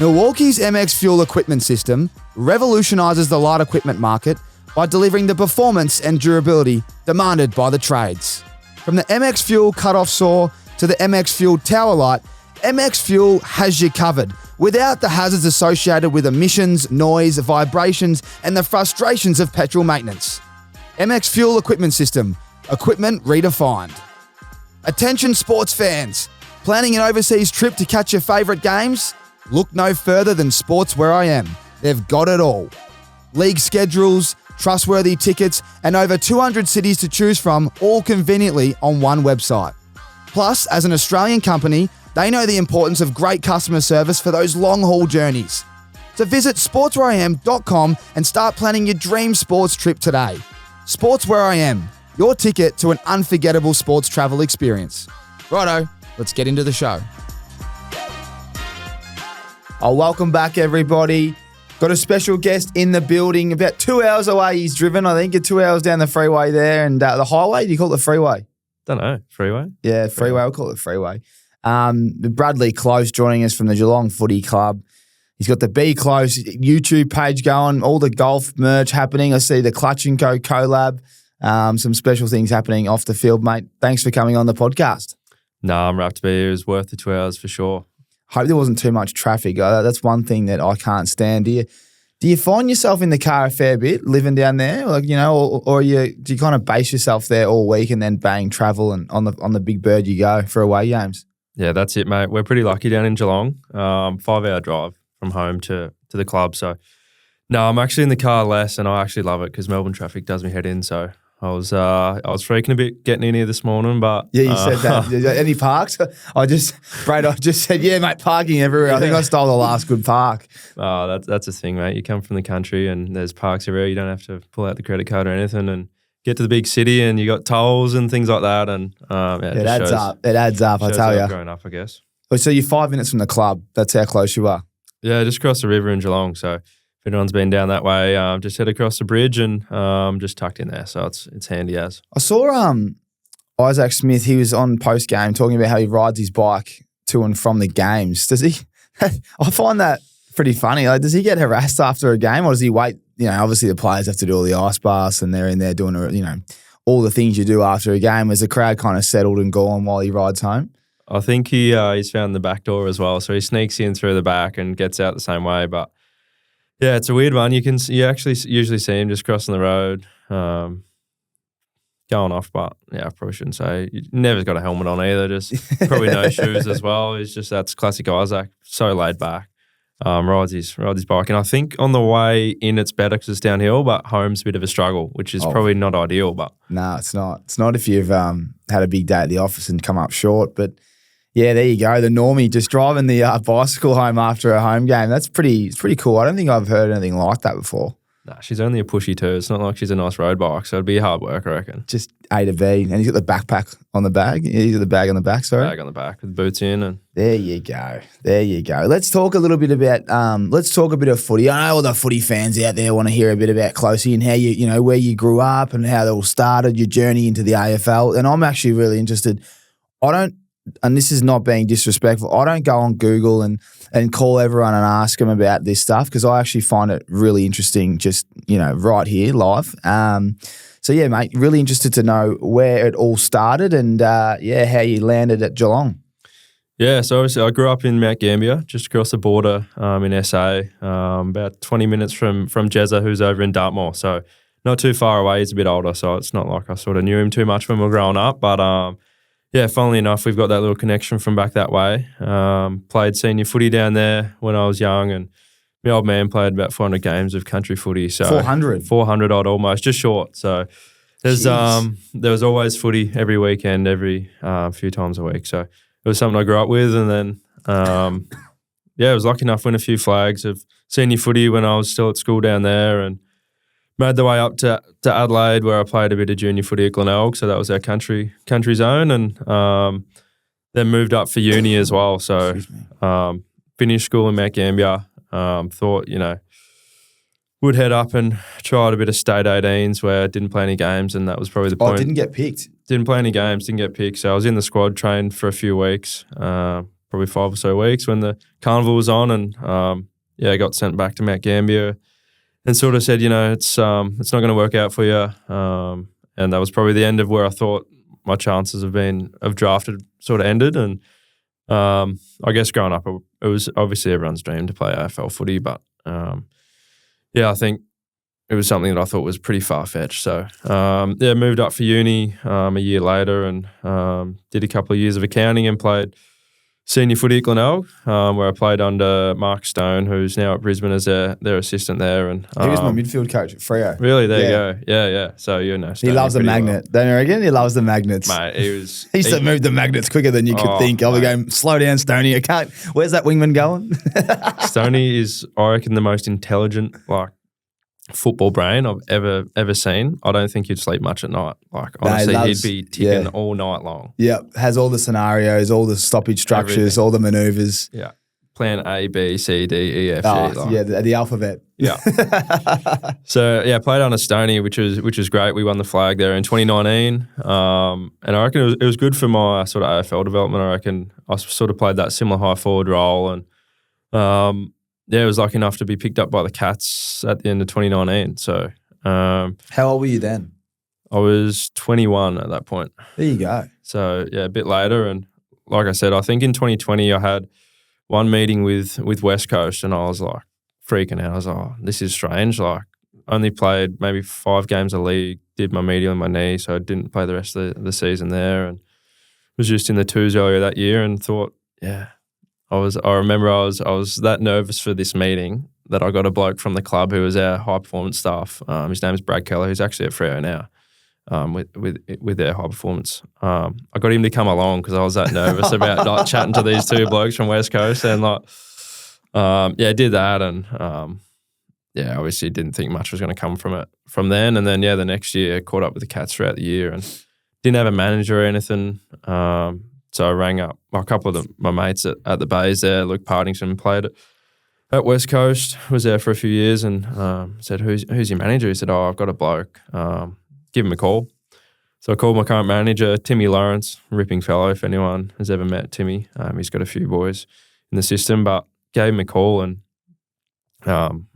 Milwaukee's MX Fuel equipment system revolutionises the light equipment market by delivering the performance and durability demanded by the trades. From the MX Fuel cut-off saw to the MX Fuel tower light, MX Fuel has you covered without the hazards associated with emissions, noise, vibrations, and the frustrations of petrol maintenance. MX Fuel equipment system, equipment redefined. Attention sports fans, planning an overseas trip to catch your favourite games? Look no further than Sports Where I Am. They've got it all. League schedules, trustworthy tickets, and over 200 cities to choose from, all conveniently on one website. Plus, as an Australian company, they know the importance of great customer service for those long-haul journeys. So visit sportswhereIam.com and start planning your dream sports trip today. Sports Where I Am, your ticket to an unforgettable sports travel experience. Righto, let's get into the show. Oh, welcome back, everybody. Got a special guest in the building. About 2 hours away he's driven, I think. 2 hours down the freeway there. And the highway, do you call it the freeway? Don't know. Freeway? Yeah, freeway. We'll call it freeway. Bradley Close joining us from the Geelong Footy Club. He's got the Be Close YouTube page going, all the golf merch happening. I see the Clutch & Co collab. Some special things happening off the field, mate. Thanks for coming on the podcast. No, I'm wrapped to be here. It was worth the 2 hours for sure. Hope there wasn't too much traffic. That's one thing that I can't stand. Do you find yourself in the car a fair bit living down there, like or do you kind of base yourself there all week and then bang travel and on the big bird you go for away games? Yeah, that's it, mate. We're pretty lucky down in Geelong. 5-hour drive from home to the club. So no, I'm actually in the car less, and I actually love it because Melbourne traffic does me head in. So I was freaking a bit getting in here this morning, but yeah, you said that. Any parks? I just said, yeah, mate, parking everywhere. I think I stole the last good park. Oh, that's the thing, mate. You come from the country and there's parks everywhere. You don't have to pull out the credit card or anything, and get to the big city and you got tolls and things like that. And it adds up. It adds up. I tell you. Growing up, I guess. So you're 5 minutes from the club. That's how close you are. Yeah, just across the river in Geelong. So if anyone's been down that way, just head across the bridge and just tucked in there. So it's handy as. I saw Isaac Smith, he was on post-game talking about how he rides his bike to and from the games. Does he? I find that pretty funny. Like, does he get harassed after a game, or does he wait? Obviously the players have to do all the ice baths and they're in there doing, all the things you do after a game. Is the crowd kind of settled and gone while he rides home? I think he's found the back door as well. So he sneaks in through the back and gets out the same way. But yeah, it's a weird one. You actually usually see him just crossing the road, going off. But yeah, I probably shouldn't say. He never got a helmet on either. Just probably no shoes as well. That's classic Isaac. So laid back. Rides his bike. And I think on the way in it's better because it's downhill, but home's a bit of a struggle, which is probably not ideal. But no, it's not. It's not if you've had a big day at the office and come up short. But yeah, there you go. The normie just driving the bicycle home after a home game. It's pretty cool. I don't think I've heard anything like that before. Nah, she's only a pushy too. It's not like she's a nice road bike, so it'd be hard work, I reckon. Just A to B. And he's got the backpack on the bag. He's got the bag on the back, sorry. Bag on the back with boots in. And There you go. Let's talk a little bit about, let's talk a bit of footy. I know all the footy fans out there want to hear a bit about Closey and how where you grew up and how it all started, your journey into the AFL. And I'm actually really interested. And this is not being disrespectful, I don't go on Google and call everyone and ask them about this stuff because I actually find it really interesting just, right here live. So yeah, mate, really interested to know where it all started and, how you landed at Geelong. Yeah, so obviously I grew up in Mount Gambier, just across the border in SA, about 20 minutes from Jezza, who's over in Dartmoor. So not too far away. He's a bit older, so it's not like I sort of knew him too much when we were growing up. But yeah, funnily enough, we've got that little connection from back that way. Played senior footy down there when I was young, and my old man played about 400 games of country footy. So 400 odd almost, just short. So there was always footy every weekend, every few times a week. So it was something I grew up with, and then I was lucky enough to win a few flags of senior footy when I was still at school down there, and made the way up to Adelaide where I played a bit of junior footy at Glenelg, so that was our country zone, and then moved up for uni as well. So finished school in Mount Gambier, thought, would head up and tried a bit of state 18s where I didn't play any games, and that was probably the point. Didn't get picked? Didn't play any games, didn't get picked. So I was in the squad, trained for a few weeks, probably 5 or so weeks when the carnival was on, and I got sent back to Mount Gambier and sort of said, it's not going to work out for you. And that was probably the end of where I thought my chances of drafted sort of ended. And I guess growing up, it was obviously everyone's dream to play AFL footy, but I think it was something that I thought was pretty far-fetched. So, moved up for uni a year later and did a couple of years of accounting and played senior footy at Glenelg, where I played under Mark Stone, who's now at Brisbane as their assistant there. And he was my midfield coach at Freo. Really? There you go. Yeah. So, Stone, he loves the magnet. Well. Don't you reckon? He loves the magnets. Mate, he used to move the magnets quicker than you could think. I'll be going, slow down, Stoney. I can't. Where's that wingman going? Stoney is, I reckon, the most intelligent, football brain I've ever seen. I don't think he'd sleep much at night. Honestly, he'd be ticking all night long. Yep, has all the scenarios, all the stoppage structures, everything. All the manoeuvres. Yeah, plan A, B, C, D, E, F, G. The alphabet. Yeah. So played under Stoney, which was great. We won the flag there in 2019, and I reckon it was good for my sort of AFL development. I reckon I sort of played that similar high forward role, and I was lucky enough to be picked up by the Cats at the end of 2019. So, how old were you then? I was 21 at that point. There you go. So, a bit later. And like I said, I think in 2020 I had one meeting with West Coast and I was like freaking out. I was like, oh, this is strange. Only played maybe 5 games of league, did my medial in my knee, so I didn't play the rest of the season there, and was just in the twos earlier that year and thought, I remember I was that nervous for this meeting that I got a bloke from the club who was our high performance staff. His name is Brad Keller, who's actually at Freo now, with their high performance. I got him to come along because I was that nervous about not chatting to these 2 blokes from West Coast, and did that, and obviously didn't think much was going to come from it from then. And then the next year caught up with the Cats throughout the year and didn't have a manager or anything. So I rang up a couple of my mates at the Bays there. Luke Partington played at West Coast, was there for a few years, and said, who's your manager? He said, I've got a bloke. Give him a call. So I called my current manager, Timmy Lawrence, ripping fellow if anyone has ever met Timmy. He's got a few boys in the system, but gave him a call and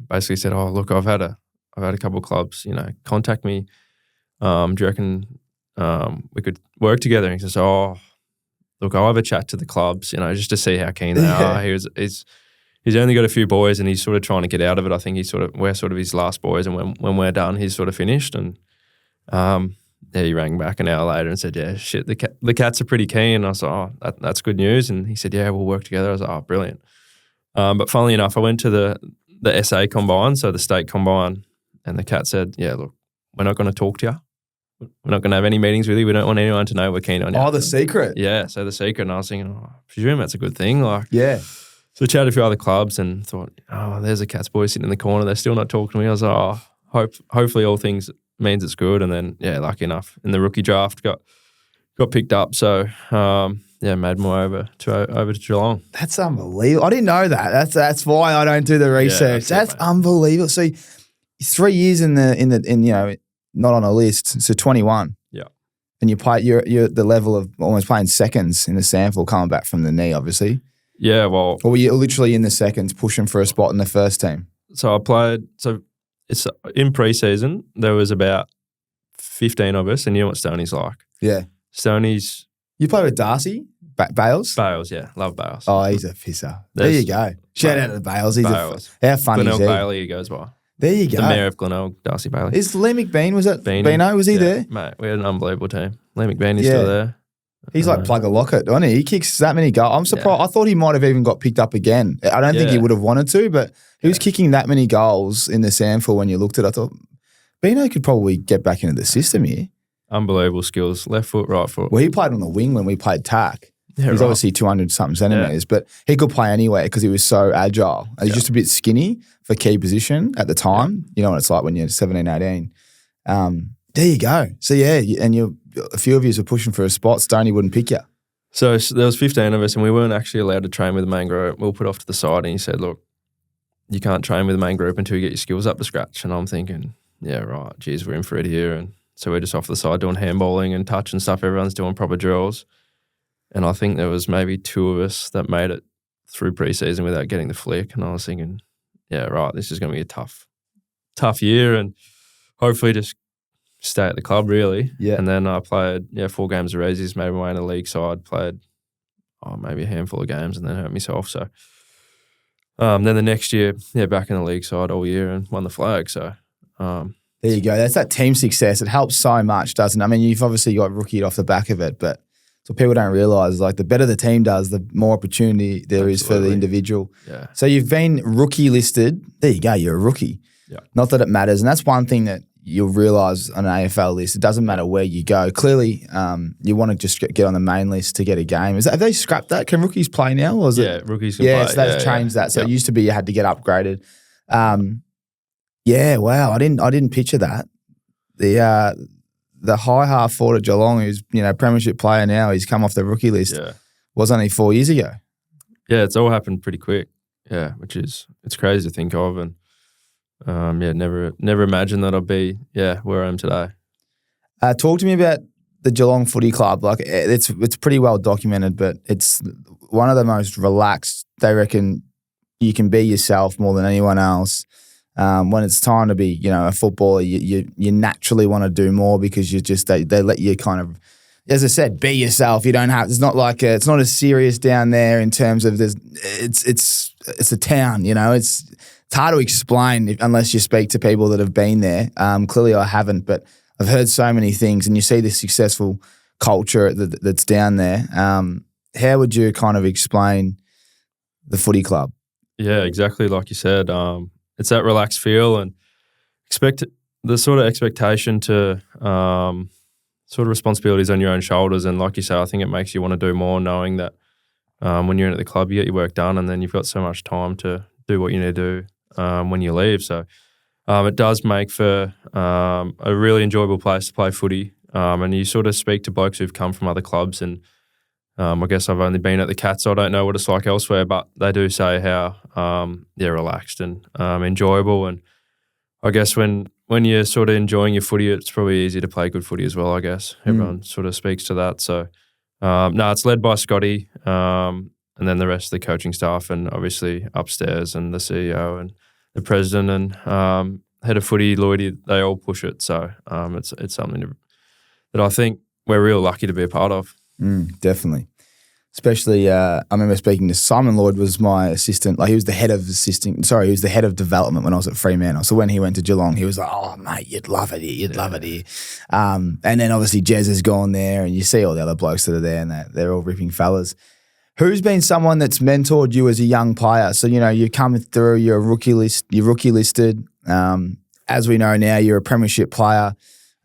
basically said, look, I've had a couple of clubs, contact me. Do you reckon we could work together? And he says, look, I'll have a chat to the clubs, just to see how keen they are. He's only got a few boys and he's sort of trying to get out of it. I think we're sort of his last boys, and when we're done, he's sort of finished. And he rang back an hour later and said, the Cats are pretty keen. And I was like, that's good news. And he said, we'll work together. I was like, brilliant. But funnily enough, I went to the SA combine, so the state combine, and the Cats said, look, we're not going to talk to you. We're not going to have any meetings with you. We don't want anyone to know we're keen on you. Oh, the secret. Yeah, so the secret. And I was thinking, I presume that's a good thing. So I chatted a few other clubs and thought, there's a Cats boy sitting in the corner. They're still not talking to me. I was like, hopefully all things means it's good. And then, lucky enough, in the rookie draft, got picked up. So, made my over to Geelong. That's unbelievable. I didn't know that. That's why I don't do the research. That's unbelievable. So 3 years in not on a list, so 21. Yeah. And you're at the level of almost playing seconds in the SANFL, coming back from the knee, obviously. Yeah, well. Or were you literally in the seconds pushing for a spot in the first team? So I played, it's in pre-season, there was about 15 of us, and you know what Stoney's like. Yeah. Stoney's. You played with Darcy? Bales? Bales, yeah. Love Bales. Oh, he's a pisser. There you go. Shout out to Bales. How funny is he? Bailey, he goes by. There you go. The mayor of Glenelg, Darcy Bailey. Is Lee McBean, was that Beanie? Beano? Was he there? Mate, we had an unbelievable team. Lee McBean is still there. He's like Plugger Lockett, isn't he? He kicks that many goals. I'm surprised. I thought he might have even got picked up again. I don't think he would have wanted to, but he was kicking that many goals in the SANFL when you looked at it. I thought, Beano could probably get back into the system here. Unbelievable skills. Left foot, right foot. Well, he played on the wing when we played tack. Yeah, he's obviously 200-something centimetres, but he could play anywhere because he was so agile. And he's just a bit skinny for key position at the time. You know what it's like when you're 17, 18. There you go. So, and a few of you were pushing for a spot. Stoney wouldn't pick you. So there was 15 of us, and we weren't actually allowed to train with the main group. We were put off to the side, and he said, look, you can't train with the main group until you get your skills up to scratch. And I'm thinking, yeah, right, geez, we're in for it here. And so we're just off to the side doing handballing and touch and stuff. Everyone's doing proper drills. And I think there was maybe 2 of us that made it through preseason without getting the flick. And I was thinking, yeah, right, this is going to be a tough year, and hopefully just stay at the club, really. Yeah. And then I played 4 games of Resies, made my way in the league side, played maybe a handful of games and then hurt myself. So then the next year, back in the league side all year and won the flag. So there you go. That's that team success. It helps so much, doesn't it? I mean, you've obviously got rookied off the back of it, but what people don't realise is like the better the team does, the more opportunity there is for the individual. Yeah. So you've been rookie listed. There you go. You're a rookie. Yeah. Not that it matters. And that's one thing that you'll realise on an AFL list. It doesn't matter where you go. Clearly, you want to just get on the main list to get a game. Have they scrapped that? Can rookies play now? Or is rookies can play. So they've changed that. So it used to be you had to get upgraded. Wow. I didn't picture that. The high half forward at Geelong, who's Premiership player now, he's come off the rookie list. Yeah. Was only 4 years ago. Yeah, it's all happened pretty quick. Yeah, it's crazy to think of, and never imagined that I'd be where I am today. Talk to me about the Geelong Footy Club. Like it's pretty well documented, but it's one of the most relaxed. They reckon you can be yourself more than anyone else. When it's time to be, a footballer, you naturally want to do more because they let you kind of, as I said, be yourself. You don't have. It's not like it's not as serious down there in terms of it's a town. It's hard to explain unless you speak to people that have been there. Clearly, I haven't, but I've heard so many things, and you see this successful culture that's down there. How would you kind of explain the footy club? Yeah, exactly like you said. It's that relaxed feel and the sort of expectation to sort of responsibilities on your own shoulders. And like you say, I think it makes you want to do more, knowing that when you're in at the club, you get your work done, and then you've got so much time to do what you need to do when you leave. So it does make for a really enjoyable place to play footy. And you sort of speak to blokes who've come from other clubs, and I guess I've only been at the Cats, so I don't know what it's like elsewhere, but they do say how relaxed and enjoyable. And I guess when you're sort of enjoying your footy, it's probably easy to play good footy as well, I guess. Everyone sort of speaks to that. So, it's led by Scotty and then the rest of the coaching staff, and obviously upstairs and the CEO and the president and head of footy, Lloydie, they all push it. So it's something that I think we're real lucky to be a part of. Definitely. Especially, I remember speaking to Simon Lloyd was my assistant. Like he was the head of development when I was at Fremantle. So when he went to Geelong, he was like, "Oh mate, you'd love it here. You'd love it here." And then obviously Jez has gone there, and you see all the other blokes that are there, and they're all ripping fellas. Who's been someone that's mentored you as a young player? So you come through, you're rookie listed. As we know now, you're a Premiership player.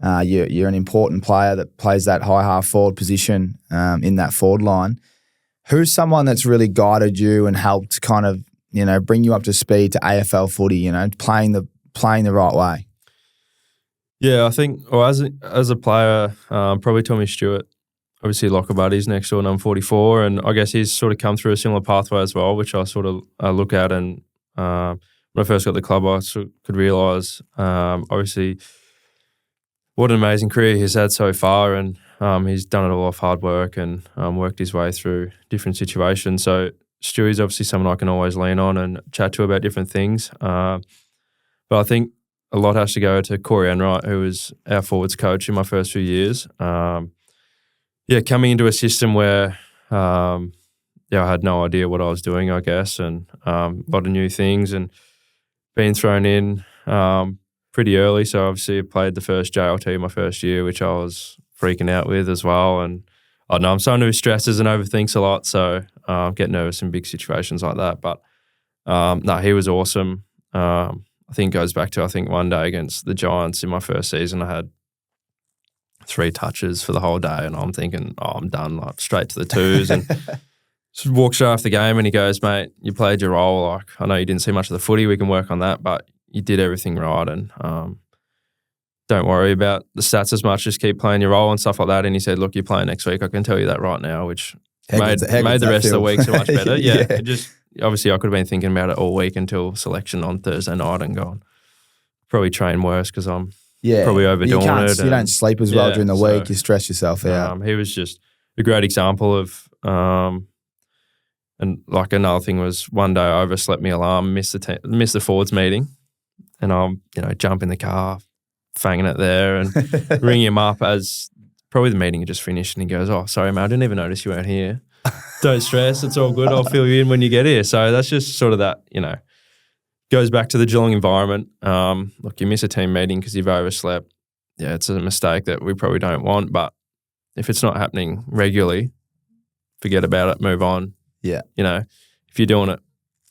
You're an important player that plays that high half forward position in that forward line. Who's someone that's really guided you and helped kind of bring you up to speed to AFL footy? Playing the right way. Yeah, I think as a player, probably Tommy Stewart. Obviously, locker buddies next door, and I'm 44, and I guess he's sort of come through a similar pathway as well, which I sort of look at. And when I first got the club, I sort of could realise, obviously, what an amazing career he's had so far, and he's done it all off hard work and worked his way through different situations. So Stewie's obviously someone I can always lean on and chat to about different things. But I think a lot has to go to Corey Enright, who was our forwards coach in my first few years. Coming into a system where I had no idea what I was doing, I guess, and a lot of new things, and being thrown in pretty early. So obviously I played the first JLT my first year, which I was freaking out with as well. And I know I'm someone who stresses and overthinks a lot, so get nervous in big situations like that. But he was awesome. I think it goes back to one day against the Giants in my first season, I had 3 touches for the whole day, and I'm thinking, I'm done, like straight to the twos. And just walked straight after the game, and he goes, "Mate, you played your role. Like, I know you didn't see much of the footy. We can work on that, but you did everything right, and don't worry about the stats as much. Just keep playing your role and stuff like that." And he said, "Look, you're playing next week. I can tell you that right now," which made the rest of the week so much better. It just obviously I could have been thinking about it all week until selection on Thursday night and gone, probably train worse because I'm probably overdoing it. You don't sleep as well during the week. You stress yourself out. He was just a great example of And like another thing was one day I overslept my alarm, missed the forwards meeting, and I'm jump in the car, fanging it there, and ring him up as probably the meeting had just finished, and he goes, "Oh, sorry, mate, I didn't even notice you weren't here. Don't stress, it's all good. I'll fill you in when you get here." So that's just sort of that, goes back to the Geelong environment. Look, you miss a team meeting because you've overslept. Yeah, it's a mistake that we probably don't want, but if it's not happening regularly, forget about it, move on. Yeah. If you're doing it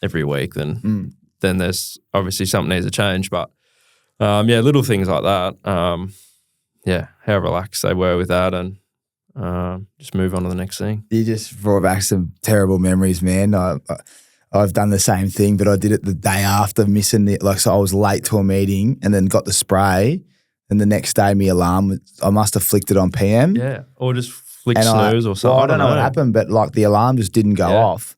every week, then there's obviously something needs to change. But little things like that. How relaxed they were with that, and just move on to the next thing. You just brought back some terrible memories, man. I've done the same thing, but I did it the day after missing it. So I was late to a meeting and then got the spray, and the next day my alarm, I must have flicked it on PM. Yeah, or just flick snooze or something. Well, I don't know what happened, but the alarm just didn't go off.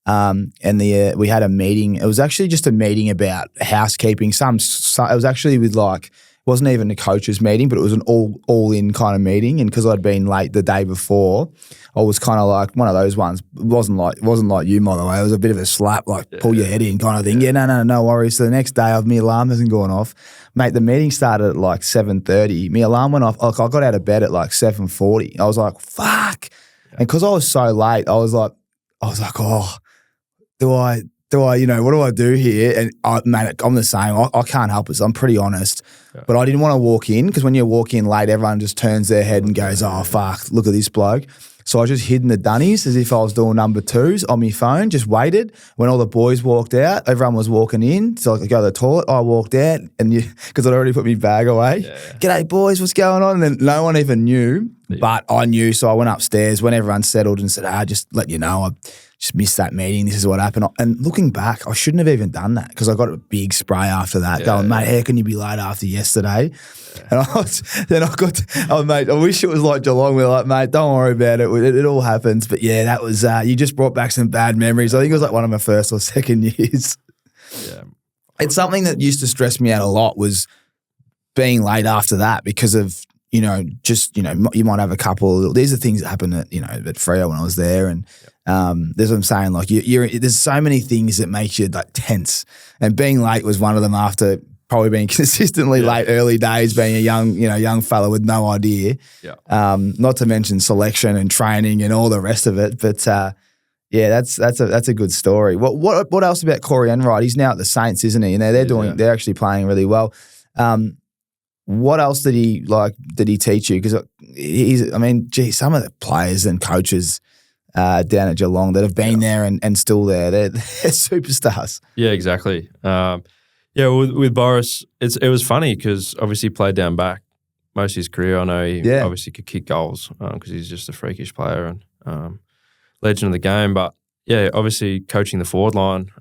And we had a meeting. It was actually just a meeting about housekeeping. It was actually with it wasn't even a coach's meeting, but it was an all in kind of meeting. And because I'd been late the day before, I was kind of like one of those ones. It wasn't like you, by the way. It was a bit of a slap, pull your head in kind of thing. Yeah, no worries. So the next day, my alarm hasn't gone off. Mate, the meeting started at 7:30. My alarm went off. I got out of bed at 7:40. I was like, fuck. Yeah. And because I was so late, I was like, oh, do I, what do I do here? And mate, I'm the same. I can't help it. So I'm pretty honest. Yeah. But I didn't want to walk in because when you walk in late, everyone just turns their head and goes, oh, fuck, look at this bloke. So I just hid in the dunnies as if I was doing number twos on my phone, just waited. When all the boys walked out, everyone was walking in. So I could go to the toilet. I walked out because I'd already put my bag away. Yeah. G'day, boys, what's going on? And then no one even knew, but I knew. So I went upstairs when everyone settled and said, just let you know, I just missed that meeting. This is what happened. And looking back, I shouldn't have even done that because I got a big spray after that going, mate, how can you be late after yesterday? Yeah. And mate, I wish it was like Geelong. We're like, mate, don't worry about it. It all happens. But yeah, that was, you just brought back some bad memories. I think it was one of my first or second years. Yeah. It's something that used to stress me out a lot was being late after that because of, you might have a couple. These are things that happened at Freo when I was there. And there's what I'm saying. There's so many things that make you tense. And being late was one of them after probably being consistently late early days, being a young fella with no idea. Yeah. Not to mention selection and training and all the rest of it. But that's a good story. What else about Corey Enright? He's now at the Saints, isn't he? And they're actually playing really well. What else did he teach you? Because some of the players and coaches down at Geelong that have been there and still there, they're superstars. Yeah, exactly. With Boris, it was funny because obviously he played down back most of his career. I know he obviously could kick goals because he's just a freakish player and legend of the game. But yeah, obviously coaching the forward line.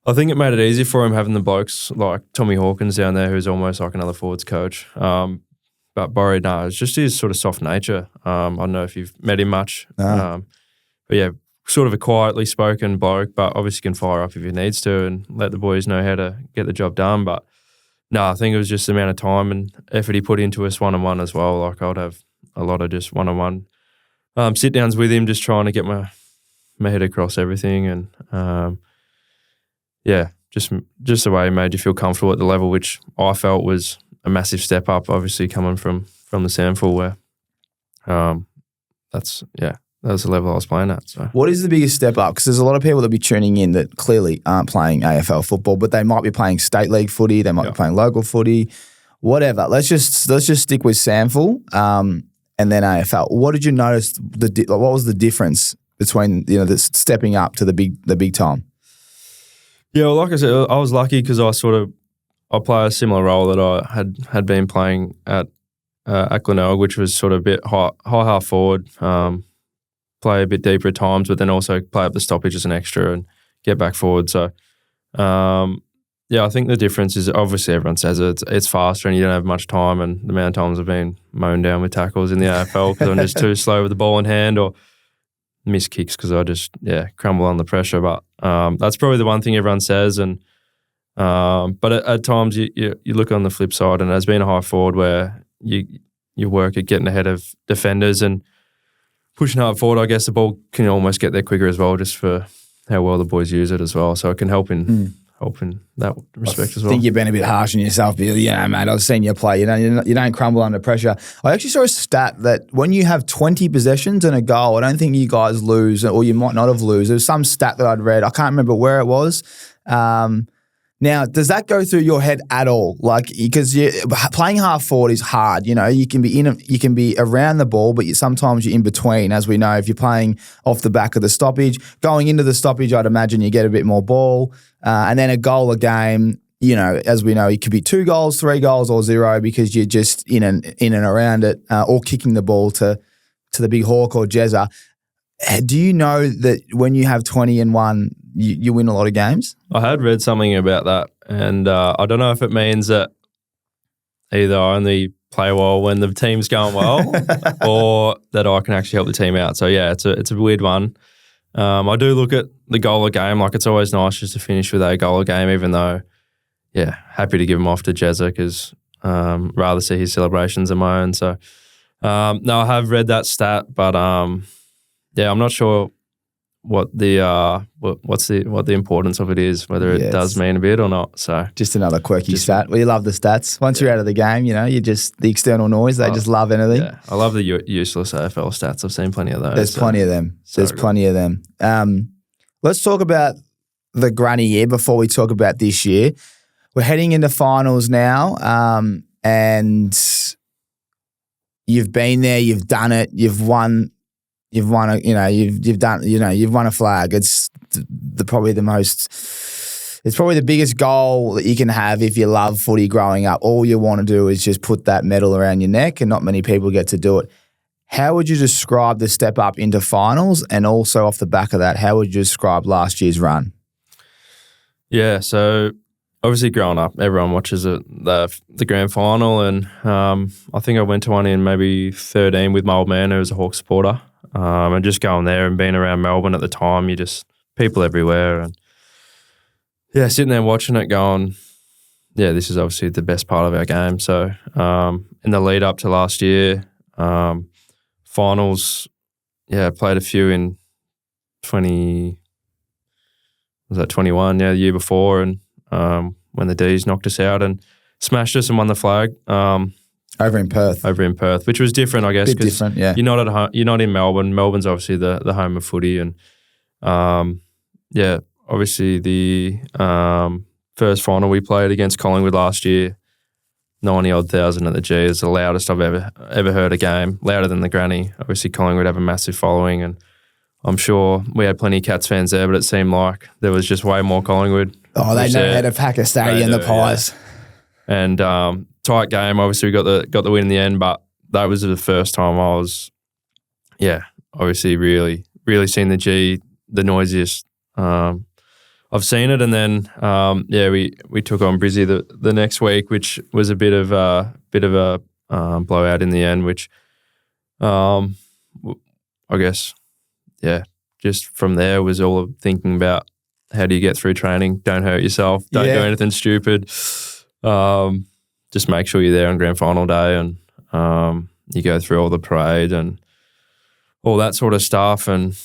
I think it made it easy for him having the blokes like Tommy Hawkins down there, who's almost like another forwards coach. But Borry, it's just his sort of soft nature. I don't know if you've met him much. No. But yeah, sort of a quietly spoken bloke, but obviously can fire up if he needs to and let the boys know how to get the job done. But no, I think it was just the amount of time and effort he put into us one-on-one as well. I'd have a lot of just one-on-one sit-downs with him, just trying to get my head across everything and just the way he made you feel comfortable at the level, which I felt was a massive step up, obviously coming from the SANFL where that was the level I was playing at. So, what is the biggest step up? Because there's a lot of people that be tuning in that clearly aren't playing AFL football, but they might be playing state league footy, they might be playing local footy, whatever. Let's just stick with SANFL and then AFL. What did you notice? What was the difference between the stepping up to the big time? Yeah, well, like I said, I was lucky because I play a similar role that I had been playing at Glenelg, which was sort of a bit high half forward, play a bit deeper at times, but then also play up the stoppage as an extra and get back forward. So, I think the difference is obviously everyone says it's faster and you don't have much time, and the amount of times I've been mown down with tackles in the AFL because I'm just too slow with the ball in hand or miss kicks because I just crumble under pressure. But that's probably the one thing everyone says. And but at times you look on the flip side, and there's been a high forward where you work at getting ahead of defenders, and pushing hard forward, I guess the ball can almost get there quicker as well, just for how well the boys use it as well. So it can help in that respect as well. I think you've been a bit harsh on yourself, but yeah, mate, I've seen you play. You don't crumble under pressure. I actually saw a stat that when you have 20 possessions and a goal, I don't think you guys lose, or you might not have lose. There was some stat that I'd read. I can't remember where it was. Now, does that go through your head at all? Like, because playing half forward is hard. You know, you can be around the ball, but sometimes you're in between. As we know, if you're playing off the back of the stoppage, going into the stoppage, I'd imagine you get a bit more ball, and then a goal a game. You know, as we know, it could be 2 goals, 3 goals, or 0 because you're just in and around it, or kicking the ball to the big hawk or Jezza. Do you know that when you have 20 and 1, you win a lot of games? I had read something about that, and I don't know if it means that either I only play well when the team's going well, or that I can actually help the team out. So yeah, it's a weird one. I do look at the goal a game, like it's always nice just to finish with a goal a game, even though, yeah, happy to give him off to Jezza because rather see his celebrations than my own. So no, I have read that stat, but yeah, I'm not sure what the importance of it is, whether it does mean a bit or not. So just another quirky stat. We love the stats. Once you're out of the game, you know, you just the external noise. They just love anything. Yeah, I love the useless AFL stats. I've seen plenty of those. There's plenty of them. Plenty of them. Let's talk about the granny year before we talk about this year. We're heading into finals now, and you've been there, you've done it, you've won. You've won a, you've won a flag. It's probably the biggest goal that you can have if you love footy growing up. All you want to do is just put that medal around your neck, and not many people get to do it. How would you describe the step up into finals, and also off the back of that, how would you describe last year's run? Yeah, so obviously growing up, everyone watches the grand final, and I think I went to one in maybe 13 with my old man who was a Hawks supporter. And just going there and being around Melbourne at the time, you just people everywhere, and yeah, sitting there watching it, going, yeah, this is obviously the best part of our game. So in the lead up to last year, finals, yeah, played a few in 21? Yeah, the year before, and when the D's knocked us out and smashed us and won the flag. Over in Perth, which was different, I guess. Bit different, yeah. You're not at home. You're not in Melbourne. Melbourne's obviously the home of footy, and yeah, obviously the first final we played against Collingwood last year, 90-odd thousand at the G is the loudest I've ever heard a game, louder than the granny. Obviously Collingwood have a massive following, and I'm sure we had plenty of Cats fans there, but it seemed like there was just way more Collingwood. Oh, they know how to pack a stadium, the Pies. Yeah. And tight game. Obviously, we got the win in the end, but that was the first time I was, obviously really, really seen the G, the noisiest. I've seen it, and then we took on Brizzy the next week, which was a bit of a blowout in the end, which I guess just from there was all thinking about how do you get through training, don't hurt yourself, don't do anything stupid. Just make sure you're there on grand final day, and you go through all the parade and all that sort of stuff. And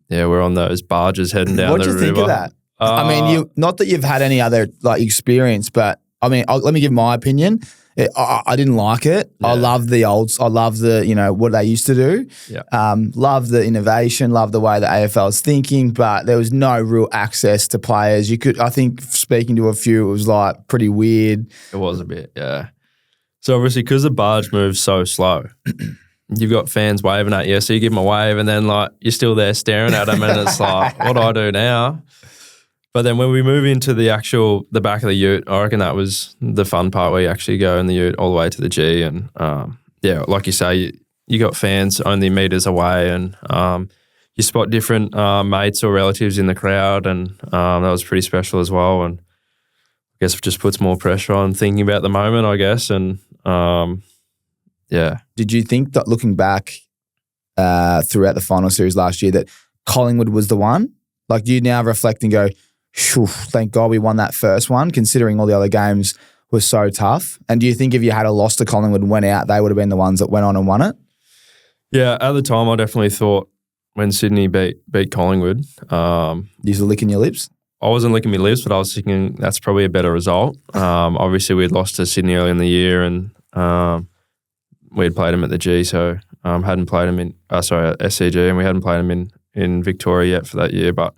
we're on those barges heading down the river. What do you think of that? I mean, not that you've had any other experience, but I mean, let me give my opinion. I didn't like it. Yeah. I love the what they used to do. Yeah. Love the innovation, love the way the AFL is thinking, but there was no real access to players. I think speaking to a few, it was like pretty weird. It was a bit, yeah. So obviously because the barge moves so slow, you've got fans waving at you, so you give them a wave, and then you're still there staring at them, and it's like, what do I do now? But then when we move into the back of the ute, I reckon that was the fun part where you actually go in the ute all the way to the G. And like you say, you got fans only meters away, and you spot different mates or relatives in the crowd, and that was pretty special as well. And I guess it just puts more pressure on thinking about the moment, I guess. And Did you think that looking back throughout the final series last year that Collingwood was the one? Like, do you now reflect and go, thank God we won that first one, considering all the other games were so tough? And do you think if you had a loss to Collingwood and went out, they would have been the ones that went on and won it? Yeah, at the time, I definitely thought when Sydney beat Collingwood, You were licking your lips? I wasn't licking my lips, but I was thinking that's probably a better result. Obviously, we'd lost to Sydney early in the year, and we had played them at the G, so hadn't played them at SCG, and we hadn't played them in Victoria yet for that year. But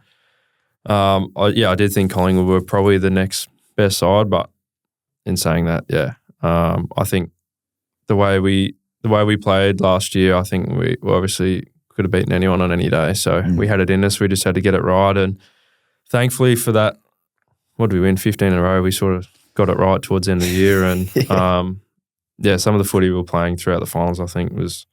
I did think Collingwood were probably the next best side. But in saying that, I think the way we played last year, I think we obviously could have beaten anyone on any day. So we had it in us. We just had to get it right, and thankfully for that, what did we win? 15 in a row. We sort of got it right towards the end of the year, and some of the footy we were playing throughout the finals, I think, was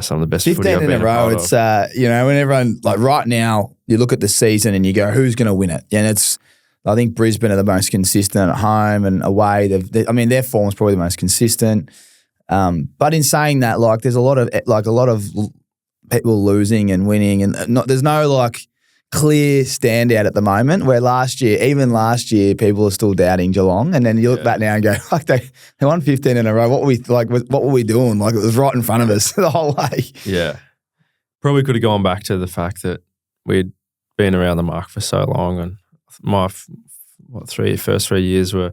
some of the best 15 footy I've been in a row. It's when everyone, like right now, you look at the season and you go, who's going to win it? And I think Brisbane are the most consistent at home and away. Their form is probably the most consistent. But in saying that, like, there's a lot of people losing and winning, and there's no clear standout at the moment. Where even last year, people are still doubting Geelong, and then you look back now and go, they won 15 in a row. What were we doing? Like, it was right in front of us the whole way. Yeah, probably could have gone back to the fact that we'd been around the mark for so long, and my first 3 years I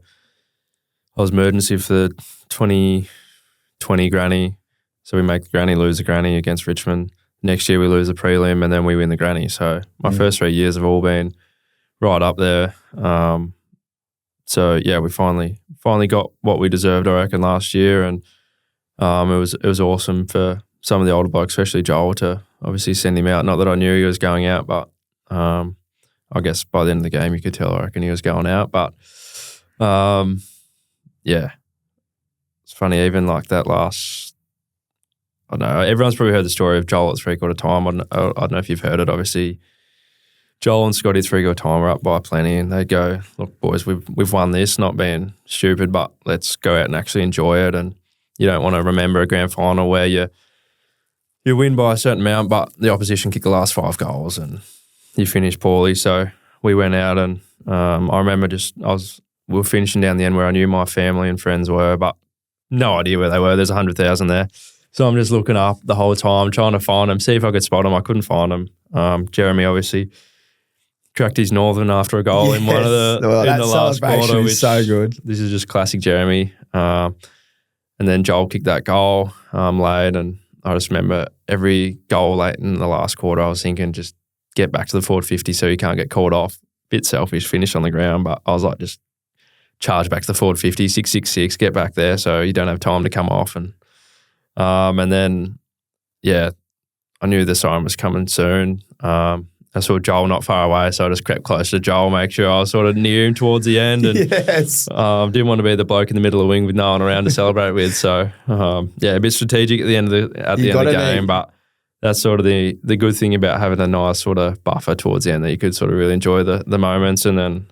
was emergency for the 2020 granny, so we make the granny lose the granny against Richmond. Next year we lose the prelim, and then we win the granny. So my first 3 years have all been right up there. We finally got what we deserved, I reckon, last year, and it was awesome for some of the older blokes, especially Joel, to obviously send him out. Not that I knew he was going out, but I guess by the end of the game you could tell, I reckon, he was going out. But it's funny, even like that last. I don't know, everyone's probably heard the story of Joel at three-quarter time. I don't know if you've heard it. Obviously, Joel and Scotty at three-quarter time were up by plenty, and they'd go, look, boys, we've won this, not being stupid, but let's go out and actually enjoy it. And you don't want to remember a grand final where you win by a certain amount, but the opposition kicked the last 5 goals and you finished poorly. So we went out, and I remember we were finishing down the end where I knew my family and friends were, but no idea where they were. There's 100,000 there. So I'm just looking up the whole time, trying to find them, see if I could spot them. I couldn't find them. Jeremy obviously cracked his northern after a goal in one of the last quarter, which so good. This is just classic Jeremy. And then Joel kicked that goal late, and I just remember every goal late in the last quarter, I was thinking, just get back to the forward 50 so you can't get called off. Bit selfish, finish on the ground, but I was like, just charge back to the forward 50, 666, get back there so you don't have time to come off. And then, I knew the siren was coming soon. I saw Joel not far away, so I just crept close to Joel, make sure I was sort of near him towards the end. And didn't want to be the bloke in the middle of the wing with no one around to celebrate with. So, a bit strategic at the end of the game, but that's sort of the good thing about having a nice sort of buffer towards the end, that you could sort of really enjoy the moments. And then,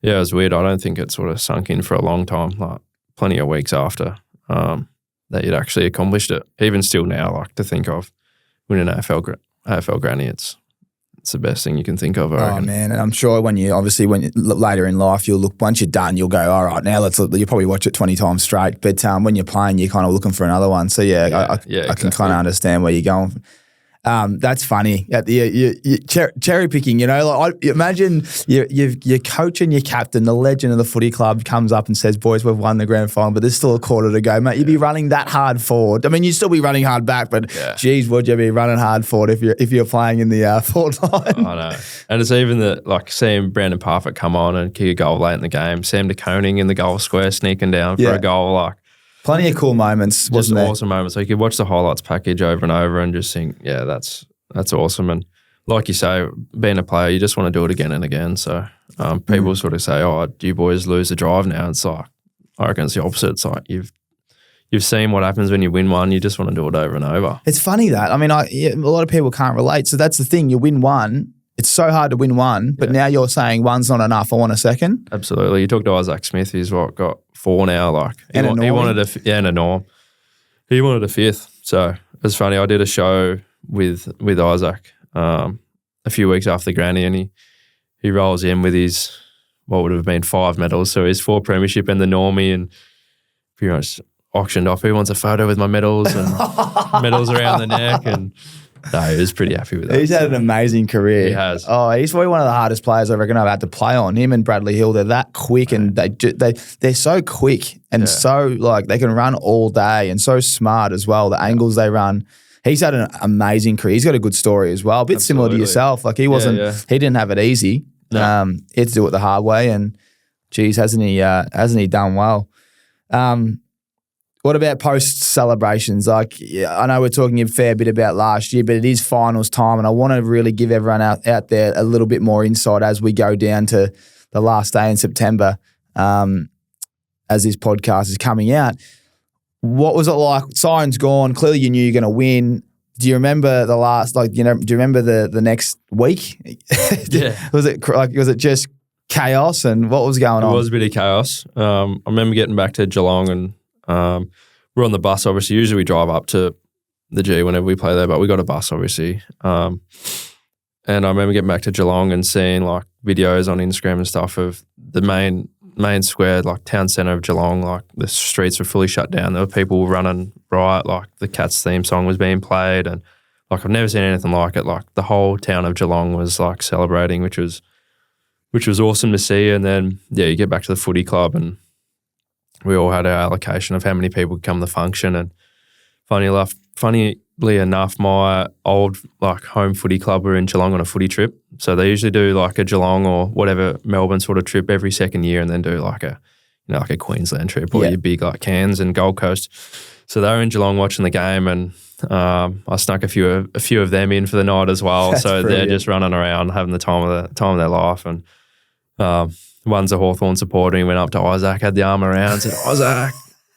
it was weird. I don't think it sort of sunk in for a long time, like plenty of weeks after. That you'd actually accomplished it. Even still now, like, to think of winning AFL granny, it's the best thing you can think of, I reckon. Oh, man. And I'm sure when you later in life, you'll look, once you're done, you'll go, all right, now you'll probably watch it 20 times straight. But when you're playing, you're kind of looking for another one. So, I can kind of understand where you're going. That's funny. You cherry picking, imagine your coach and your captain, the legend of the footy club, comes up and says, boys, we've won the grand final, but there's still a quarter to go. Mate, you'd be running that hard forward. I mean, you'd still be running hard back, but geez, would you be running hard forward if you're playing in the forward line? I know. And it's even seeing Brandon Parfitt come on and kick a goal late in the game, Sam DeConing in the goal square sneaking down for a goal, plenty of cool moments, wasn't there? Awesome moments. So you could watch the highlights package over and over and just think, that's awesome. And like you say, being a player, you just want to do it again and again. So people sort of say, oh, do you boys lose the drive now? It's like, I reckon it's the opposite. It's like you've seen what happens when you win one. You just want to do it over and over. It's funny that. I mean, a lot of people can't relate. So that's the thing. You win one. It's so hard to win one, but now you're saying one's not enough. I want a second. Absolutely. You talk to Isaac Smith. He's got 4 now. He wanted a norm. He wanted a 5th. So it's funny. I did a show with Isaac a few weeks after the granny, and he rolls in with his what would have been 5 medals. So his 4 premiership and the normie, and pretty much auctioned off. Who wants a photo with my medals and medals around the neck? And no, he was pretty happy with that. He's had an amazing career. He has. Oh, he's probably one of the hardest players I reckon I've had to play on. Him and Bradley Hill, they're that quick and they're so quick and so like they can run all day and so smart as well. The angles they run. He's had an amazing career. He's got a good story as well. A bit similar to yourself. Like he he didn't have it easy. No. He had to do it the hard way and geez, hasn't he done well? What about post celebrations? Like, I know we're talking a fair bit about last year, but it is finals time, and I want to really give everyone out there a little bit more insight as we go down to the last day in September, as this podcast is coming out. What was it like? Siren's gone. Clearly, you knew you're going to win. Do you remember the last? Do you remember the next week? Yeah. Was it just chaos, and what was going on? It was a bit of chaos. I remember getting back to Geelong and. We're on the bus, obviously. Usually we drive up to the G whenever we play there, but we got a bus, obviously. And I remember getting back to Geelong and seeing like videos on Instagram and stuff of the main square, like town centre of Geelong, like the streets were fully shut down. There were people running riot, like the Cats theme song was being played, and like I've never seen anything like it. Like the whole town of Geelong was like celebrating, which was awesome to see. And then you get back to the footy club and we all had our allocation of how many people could come to the function. And funnily enough, my old like home footy club were in Geelong on a footy trip. So they usually do like a Geelong or whatever Melbourne sort of trip every second year, and then do like a Queensland trip or your big like Cairns and Gold Coast. So they were in Geelong watching the game, and I snuck a few of them in for the night as well. That's so brilliant. They're just running around having the time of their life. And one's a Hawthorn supporter. He went up to Isaac, had the arm around, said, Isaac.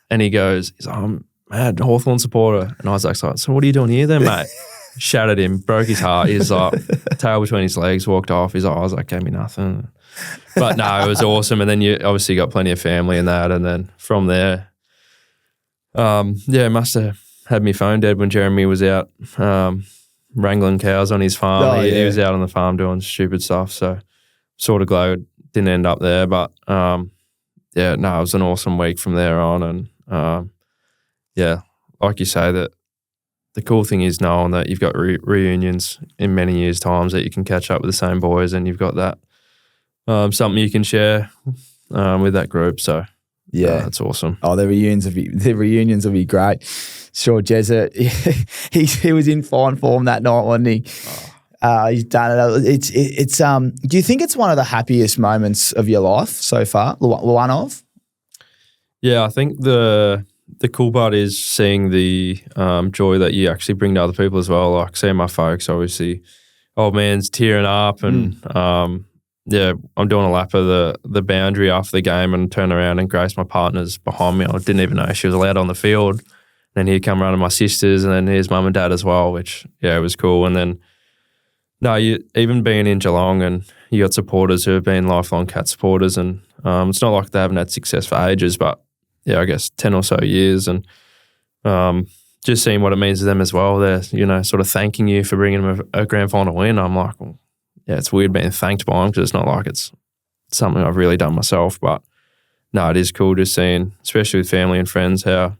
And he's like, I'm mad Hawthorn supporter. And Isaac's like, so what are you doing here then, mate? Shattered him, broke his heart. He's like, tail between his legs, walked off. He's like, Isaac gave me nothing. But no, it was awesome. And then you obviously got plenty of family and that. And then from there, must have had my phone dead when Jeremy was out wrangling cows on his farm. He was out on the farm doing stupid stuff. So sort of glad didn't end up there, but it was an awesome week from there on. And like you say, that the cool thing is knowing that you've got reunions in many years' times that you can catch up with the same boys, and you've got that something you can share with that group. So it's awesome. Oh, the reunions will be great. Sure, Jezza, he was in fine form that night, wasn't he? He's done it. It's do you think it's one of the happiest moments of your life so far? One of? Yeah, I think the cool part is seeing the joy that you actually bring to other people as well. Like seeing my folks, obviously, old man's tearing up, and I'm doing a lap of the boundary after the game, and turn around and Grace, my partner's behind me. I didn't even know she was allowed on the field. And then he'd come running my sisters, and then here's mum and dad as well, which it was cool. And then. No, even being in Geelong, and you got supporters who have been lifelong Cat supporters, and it's not like they haven't had success for ages, but I guess 10 or so years, and just seeing what it means to them as well. They're sort of thanking you for bringing them a grand final win. I'm like, well, it's weird being thanked by them because it's not like it's something I've really done myself, but no, it is cool just seeing, especially with family and friends, how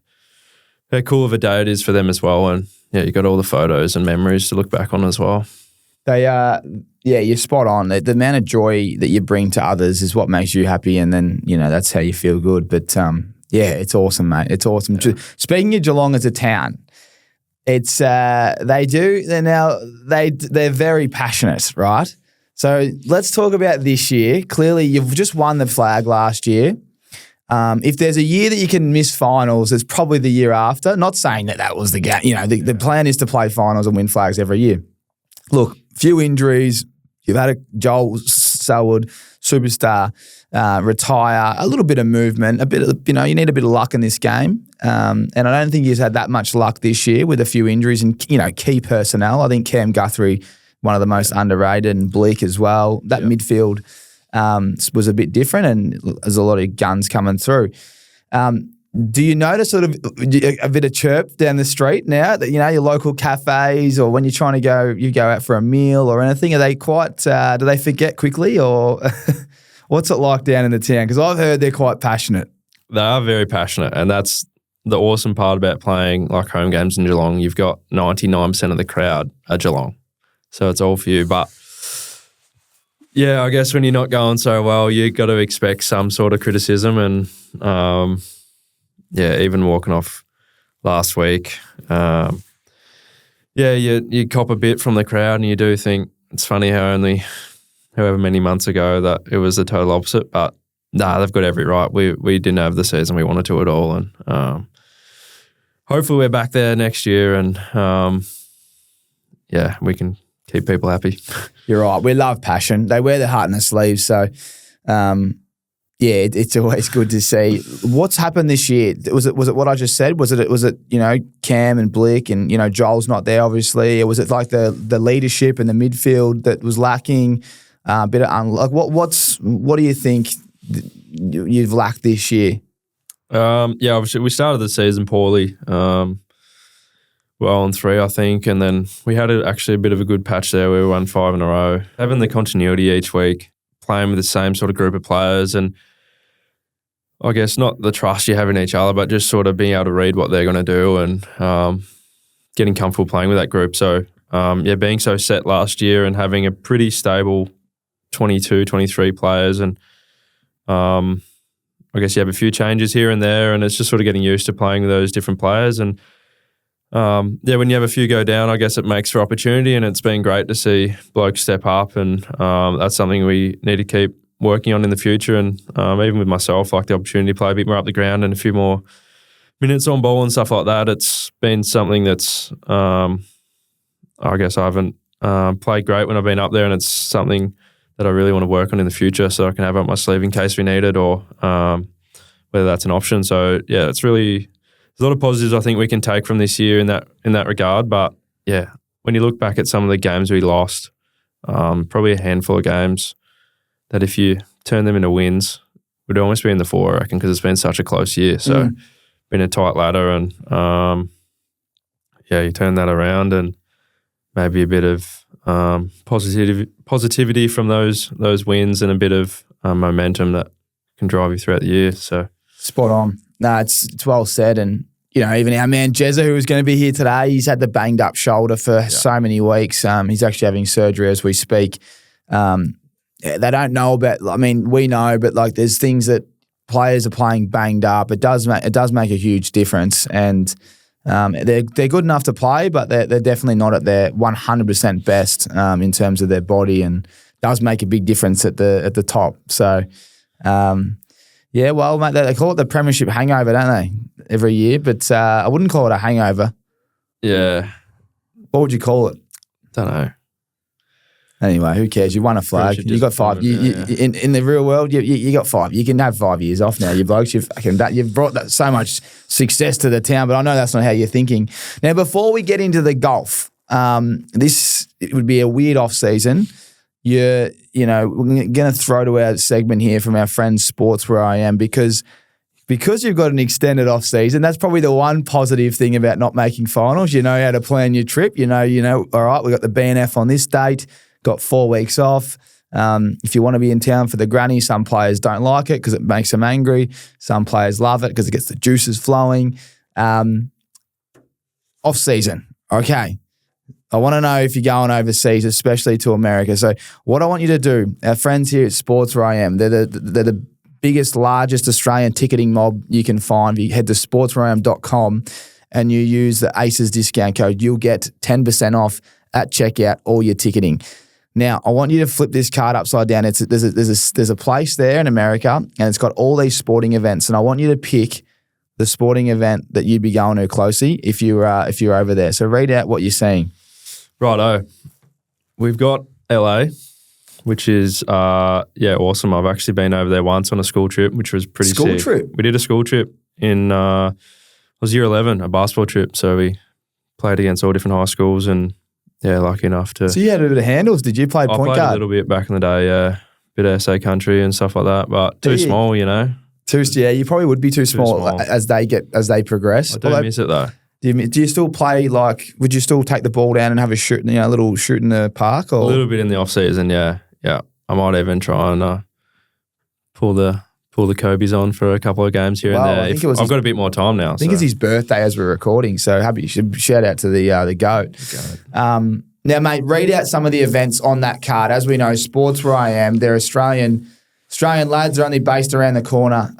cool of a day it is for them as well, and you got all the photos and memories to look back on as well. They you're spot on. The amount of joy that you bring to others is what makes you happy, and then that's how you feel good. But it's awesome, mate. It's awesome. Yeah. Speaking of Geelong as a town, it's they're very passionate, right? So let's talk about this year. Clearly, you've just won the flag last year. If there's a year that you can miss finals, it's probably the year after. Not saying that was the game. The plan is to play finals and win flags every year. Look, few injuries. You've had a Joel Selwood, superstar, retire. A little bit of movement. A bit of you need a bit of luck in this game. And I don't think he's had that much luck this year with a few injuries and key personnel. I think Cam Guthrie, one of the most underrated, and Bleak as well. That midfield was a bit different, and there's a lot of guns coming through. Do you notice sort of a bit of chirp down the street now that your local cafes, or when you're trying to go out for a meal or anything? Are they quite? Do they forget quickly, or what's it like down in the town? Because I've heard they're quite passionate. They are very passionate, and that's the awesome part about playing like home games in Geelong, you've got 99% of the crowd at Geelong. So it's all for you. But yeah, I guess when you're not going so well, you got to expect some sort of criticism. And even walking off last week, you cop a bit from the crowd, and you do think it's funny how only however many months ago that it was the total opposite. But they've got every right. We didn't have the season we wanted to at all, and hopefully we're back there next year, and we can keep people happy. You're right. We love passion. They wear their heart in their sleeves. So, it's always good to see. What's happened this year? Was it what I just said? Was it Cam and Blick and Joel's not there obviously? Or was it like the leadership and the midfield that was lacking? What do you think you've lacked this year? Obviously we started the season poorly. We're 0-3, I think, and then we had actually a bit of a good patch there. We won 5 in a row. Having the continuity each week, playing with the same sort of group of players, and I guess not the trust you have in each other, but just sort of being able to read what they're going to do and getting comfortable playing with that group. So, being so set last year and having a pretty stable 22, 23 players, and I guess you have a few changes here and there, and it's just sort of getting used to playing with those different players. And when you have a few go down, I guess it makes for opportunity, and it's been great to see blokes step up, and that's something we need to keep working on in the future. And even with myself, like the opportunity to play a bit more up the ground and a few more minutes on ball and stuff like that, it's been something that's I guess I haven't played great when I've been up there, and it's something that I really want to work on in the future so I can have it up my sleeve in case we need it, or whether that's an option. So it's really there's a lot of positives I think we can take from this year in that regard. But when you look back at some of the games we lost, probably a handful of games that if you turn them into wins, would almost be in the 4, I reckon, because it's been such a close year. So been a tight ladder, and you turn that around, and maybe a bit of positivity from those wins, and a bit of momentum that can drive you throughout the year. So spot on. No, it's well said. And, even our man Jezza, who was going to be here today, he's had the banged up shoulder for so many weeks. He's actually having surgery as we speak. They don't know about, we know, but like there's things that players are playing banged up. It does make a huge difference. And they're good enough to play, but they're definitely not at their 100% best in terms of their body, and does make a big difference at the top. So, mate, they call it the Premiership hangover, don't they, every year? But I wouldn't call it a hangover. Yeah. What would you call it? Don't know. Anyway, who cares? You won a flag. You got 5. In the real world, you got 5. You can have 5 years off now, you blokes. You've brought so much success to the town, but I know that's not how you're thinking. Now, before we get into the golf, it would be a weird off season. We're going to throw to our segment here from our friend Sports Where I Am, because you've got an extended off season. That's probably the one positive thing about not making finals. You know how to plan your trip. You know. All right, we got the BNF on this date. Got 4 weeks off. If you want to be in town for the granny, some players don't like it because it makes them angry. Some players love it because it gets the juices flowing. Off season, okay. I want to know if you're going overseas, especially to America. So what I want you to do, our friends here at Sports Where I Am, they're the biggest, largest Australian ticketing mob you can find. If you head to sportswheream.com and you use the ACES discount code, you'll get 10% off at checkout all your ticketing. Now, I want you to flip this card upside down. There's a place there in America, and it's got all these sporting events, and I want you to pick the sporting event that you'd be going to closely if you're over there. So read out what you're seeing. Righto. We've got LA, which is awesome. I've actually been over there once on a school trip, which was pretty sick. School trip? We did a school trip in it was year 11, a basketball trip. So we played against all different high schools, and lucky enough to. So you had a bit of handles, did you? Play point guard? I played a little bit back in the day, bit of SA country and stuff like that, but too small, You probably would be too small as they progress. I do miss it though. Do you still play, would you still take the ball down and have a little shoot in the park? Or? A little bit in the off season, yeah. I might even try and pull the pull the Kobe's on for a couple of games here Well, and there. I think I've got a bit more time now. I think it's his birthday as we're recording, so happy shout out to the GOAT. Now, mate, read out some of the events on that card. As we know, Sports Where I Am, they're Australian lads. They're only based around the corner.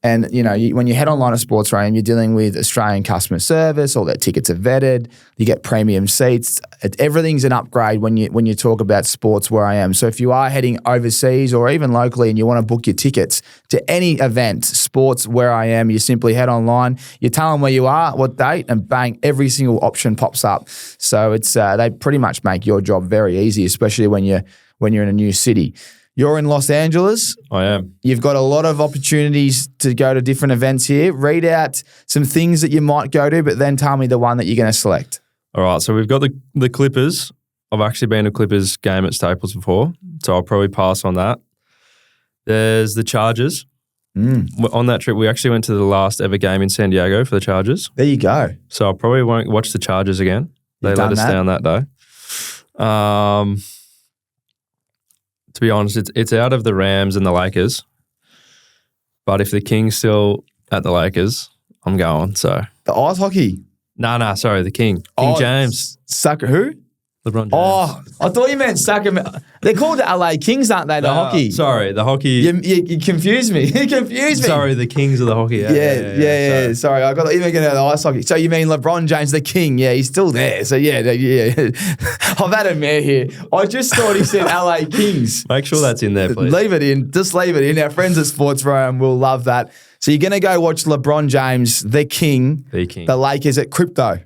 And, when you head online to Sports Where I Am, you're dealing with Australian customer service. All their tickets are vetted. You get premium seats. Everything's an upgrade when you talk about Sports Where I Am. So if you are heading overseas or even locally and you want to book your tickets to any event, Sports Where I Am, you simply head online, you tell them where you are, what date, and bang, every single option pops up. So it's they pretty much make your job very easy, especially when you're in a new city. You're in Los Angeles. I am. You've got a lot of opportunities to go to different events here. Read out some things that you might go to, but then tell me the one that you're going to select. All right, so we've got the Clippers. I've actually been to a Clippers game at Staples before, so I'll probably pass on that. There's the Chargers. On that trip, we actually went to the last ever game in San Diego for the Chargers. There you go. So I probably won't watch the Chargers again. They let us down that day. To be honest, it's out of the Rams and the Lakers. But if the King's still at the Lakers, I'm going. So the ice hockey. Sorry, the King. King James. Sucker who? LeBron James. Oh, I thought you meant Sacramento. They're called the LA Kings, aren't they? The hockey. Sorry, the hockey. You confused me. You confused me. Sorry, the Kings of the hockey. Yeah. Sorry, I got even going to the ice hockey. So you mean LeBron James, the King? Yeah, he's still there. So yeah. I've had a mare here. I just thought he said LA Kings. Make sure that's in there, please. Leave it in. Just leave it in. Our friends at Sports Room will love that. So you're going to go watch LeBron James, the King, the Lakers at Crypto.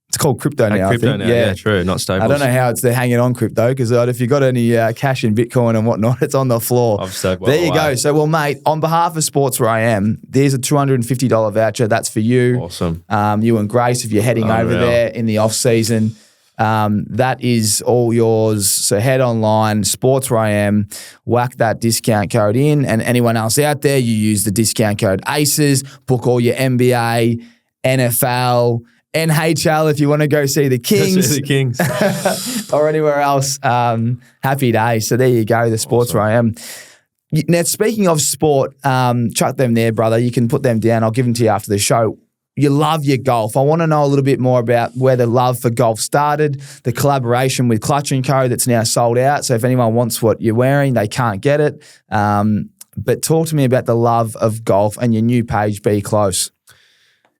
It's called Crypto now, I think. Yeah, true. Not Staples. I don't know how they're hanging on Crypto because if you've got any cash in Bitcoin and whatnot, it's on the floor. There you go. So, well, mate, on behalf of Sports Where I Am, there's a $250 voucher. That's for you. Awesome. You and Grace, if you're heading over there in the off-season. That is all yours. So head online, Sports Where I Am, whack that discount code in, and anyone else out there, you use the discount code ACES, book all your NBA, NFL, NHL if you want to go see the Kings. Or anywhere else. Happy days. So there you go, the Sports Where I Am. Now, speaking of sport, chuck them there, brother. You can put them down. I'll give them to you after the show. You love your golf. I want to know a little bit more about where the love for golf started, the collaboration with Clutch & Co. that's now sold out. So if anyone wants what you're wearing, they can't get it. But talk to me about the love of golf and your new page, Be Close.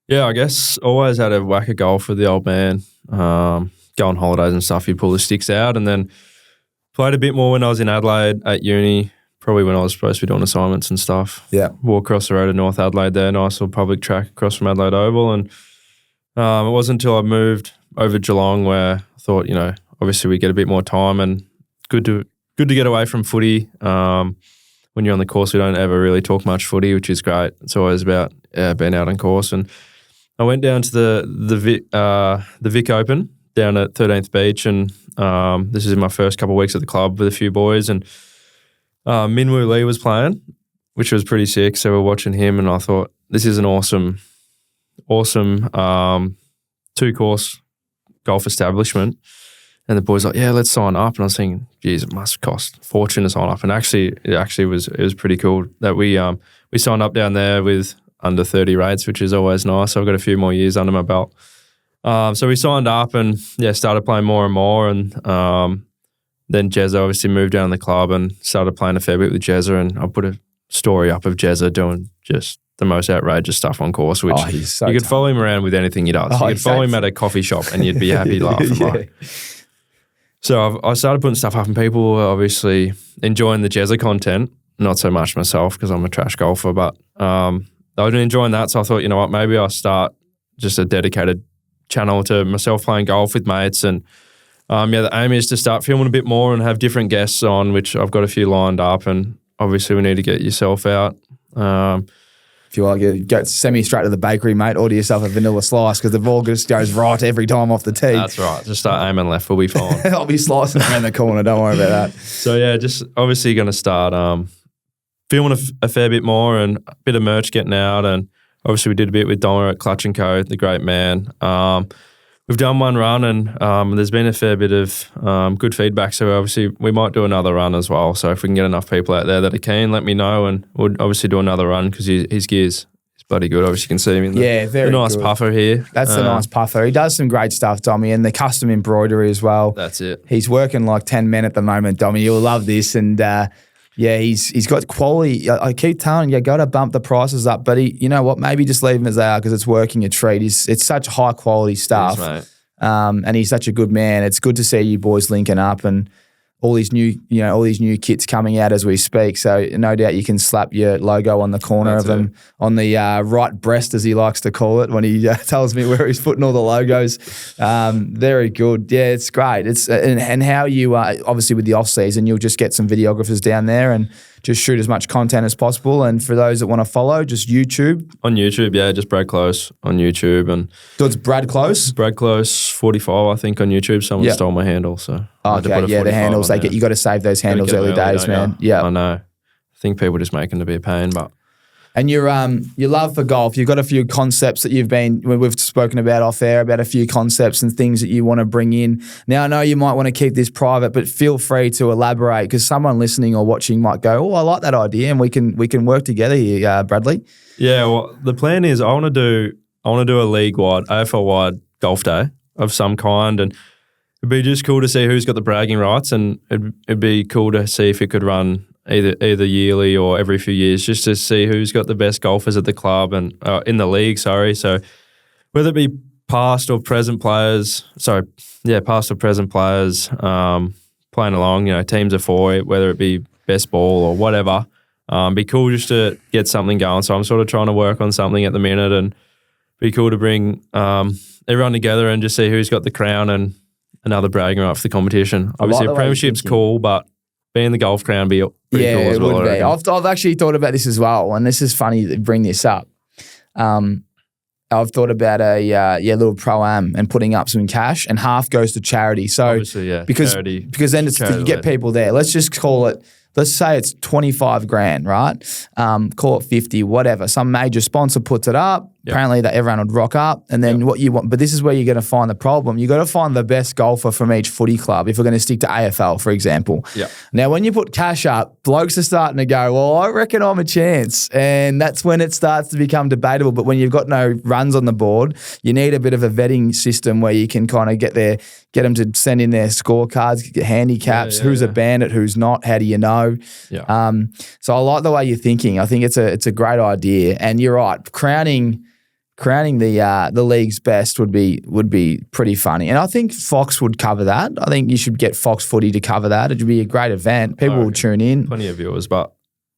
Yeah, I guess always had a whack of golf with the old man. Go on holidays and stuff, he'd pull the sticks out, and then played a bit more when I was in Adelaide at uni, probably when I was supposed to be doing assignments and stuff. Yeah. Walk across the road to North Adelaide there, nice little public track across from Adelaide Oval. And it wasn't until I moved over to Geelong where I thought, obviously we get a bit more time and good to get away from footy. When you're on the course, we don't ever really talk much footy, which is great. It's always about being out on course. And I went down to the Vic Open down at 13th Beach, and this is in my first couple of weeks at the club with a few boys, and Minwoo Lee was playing, which was pretty sick. So we're watching him, and I thought, this is an awesome two-course golf establishment. And the boys were like, yeah, let's sign up. And I was thinking, geez, it must cost a fortune to sign up. And it was pretty cool that we signed up down there with under 30 rates, which is always nice. So I've got a few more years under my belt. So we signed up and started playing more and more. And then Jezza obviously moved down the club and started playing a fair bit with Jezza. And I put a story up of Jezza doing just the most outrageous stuff on course, which you could follow him around with anything he does. You could follow him at a coffee shop and you'd be happy laughing. So I started putting stuff up and people were obviously enjoying the Jezza content, not so much myself because I'm a trash golfer, but I was enjoying that. So I thought, you know what, maybe I'll start just a dedicated channel to myself playing golf with mates. And the aim is to start filming a bit more and have different guests on, which I've got a few lined up, and obviously we need to get yourself out. If you like, go send me straight to the bakery, mate. Order yourself a vanilla slice because the ball just goes right every time off the tee. That's right. Just start aiming left. We'll be fine. I'll be slicing around the corner. Don't worry about that. So, just obviously going to start filming a fair bit more and a bit of merch getting out. And obviously we did a bit with Donna at Clutch & Co., the great man. We've we've done one run, and there's been a fair bit of good feedback. So obviously we might do another run as well. So if we can get enough people out there that are keen, let me know, and we'll obviously do another run because his gear's bloody good. Obviously, you can see him in the nice good. puffer here. That's a nice puffer. He does some great stuff, Dommy, and the custom embroidery as well. That's it. He's working like 10 men at the moment, Dommy. You'll love this. And he's got quality. I keep telling you, got to bump the prices up. But you know what? Maybe just leave him as they are because it's working a treat. It's such high quality stuff. Yes, mate. And he's such a good man. It's good to see you boys linking up and all these new kits coming out as we speak. So no doubt you can slap your logo on the corner of him, on the right breast, as he likes to call it, when he tells me where he's putting all the logos. Very good. Yeah, it's great. It's and how you obviously with the off season, you'll just get some videographers down there and just shoot as much content as possible. And for those that want to follow, just YouTube. On YouTube, yeah, just Brad Close on YouTube. And So it's Brad Close? Brad Close 45, I think, on YouTube. Someone stole my handle, so I had to put a 45 the handles. on there. You got to save those handles early days, man. Yeah. I know. I think people just make them to be a pain, but... And your love for golf, you've got a few concepts that we've spoken about off air, about a few concepts and things that you want to bring in. Now, I know you might want to keep this private, but feel free to elaborate because someone listening or watching might go, oh, I like that idea, and we can work together here, Bradley. Yeah, well, the plan is I want to do a league-wide, AFL-wide golf day of some kind, and it'd be just cool to see who's got the bragging rights, and it'd be cool to see if it could run either yearly or every few years, just to see who's got the best golfers at the club and in the league. So whether it be past or present players, playing along, teams of 4, whether it be best ball or whatever. Be cool just to get something going. So I'm sort of trying to work on something at the minute, and be cool to bring everyone together and just see who's got the crown and another bragging right for the competition. Obviously, a premiership's cool, but being the golf crown be pretty cool as well. It would be. I've actually thought about this as well, and this is funny to bring this up. I've thought about a little pro-am and putting up some cash, and half goes to charity. So because then it's you get people there. Let's just call it. Let's say it's 25 grand, right? Call it 50, whatever. Some major sponsor puts it up. Yep. Apparently that everyone would rock up. And then what you want, but this is where you're going to find the problem. You got to find the best golfer from each footy club if we're going to stick to AFL, for example. Yep. Now, when you put cash up, blokes are starting to go, well, I reckon I'm a chance. And that's when it starts to become debatable. But when you've got no runs on the board, you need a bit of a vetting system where you can kind of get them to send in their scorecards, get handicaps, who's a bandit, who's not, how do you know? Yeah. So I like the way you're thinking. I think it's a great idea. And you're right, crowning the league's best would be pretty funny. And I think Fox would cover that. I think you should get Fox Footy to cover that. It would be a great event. People will tune in. Plenty of viewers, but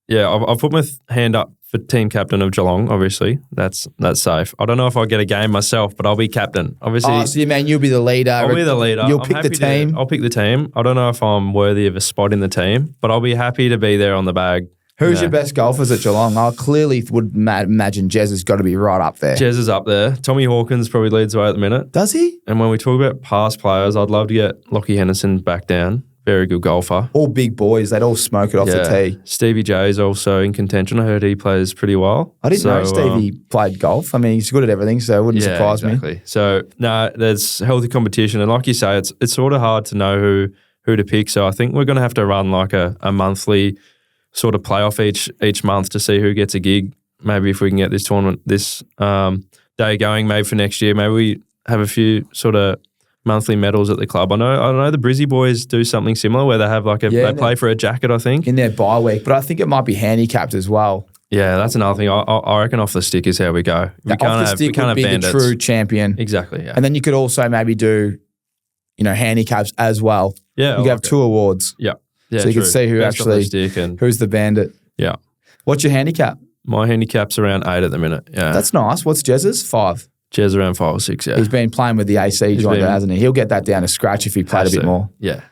yeah, I've put my hand up for team captain of Geelong, obviously. That's safe. I don't know if I'll get a game myself, but I'll be captain. Obviously. Oh, so you'll be the leader. I'll be the leader. You'll pick the team. I'll pick the team. I don't know if I'm worthy of a spot in the team, but I'll be happy to be there on the bag. Who's your best golfers at Geelong? I clearly would imagine Jez has got to be right up there. Jez is up there. Tommy Hawkins probably leads the way at the minute. Does he? And when we talk about past players, I'd love to get Lockie Henderson back down. Very good golfer. All big boys. They'd all smoke it off the tee. Stevie J is also in contention. I heard he plays pretty well. I didn't know Stevie played golf. I mean, he's good at everything, so it wouldn't surprise me. So, there's healthy competition. And like you say, it's sort of hard to know who to pick. So I think we're going to have to run like a monthly sort of playoff each month to see who gets a gig. Maybe if we can get this tournament, this day going, maybe for next year, maybe we have a few sort of monthly medals at the club. I know the Brizzy boys do something similar where they have like they play for a jacket, I think. In their bye week, but I think it might be handicapped as well. Yeah, that's another thing. I reckon off the stick is how we go. We can't have bandits. The true champion. Exactly, yeah. And then you could also maybe do, handicaps as well. Yeah. You could have 2 awards. Yeah. Yeah, so you can see who's the bandit. Yeah. What's your handicap? My handicap's around 8 at the minute. Yeah. That's nice. What's Jez's? 5. Jez around 5 or 6, yeah. He's been playing with the AC joint, hasn't he? He'll get that down to scratch if he played a bit more. Yeah.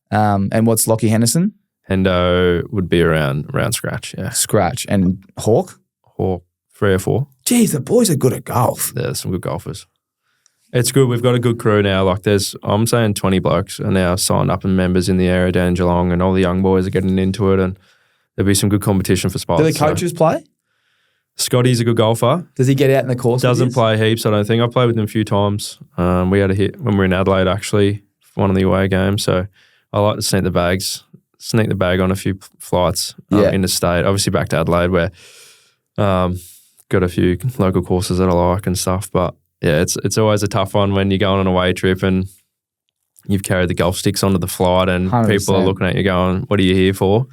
And what's Lockie Henderson? Hendo would be around scratch, yeah. Scratch. And Hawk? Hawk, 3 or 4. Geez, the boys are good at golf. There's some good golfers. It's good. We've got a good crew now. Like I'm saying 20 blokes are now signed up and members in the area down in Geelong, and all the young boys are getting into it, and there'll be some good competition for spots. Do the coaches play? Scotty's a good golfer. Does he get out in the course? Doesn't play heaps, I don't think. I've played with him a few times. We had a hit when we were in Adelaide, actually, for one of the away games. So I like to sneak the bag on a few flights interstate. Obviously back to Adelaide where got a few local courses that I like and stuff. But yeah, it's always a tough one when you're going on a away trip and you've carried the golf sticks onto the flight and 100%. People are looking at you going, what are you here for?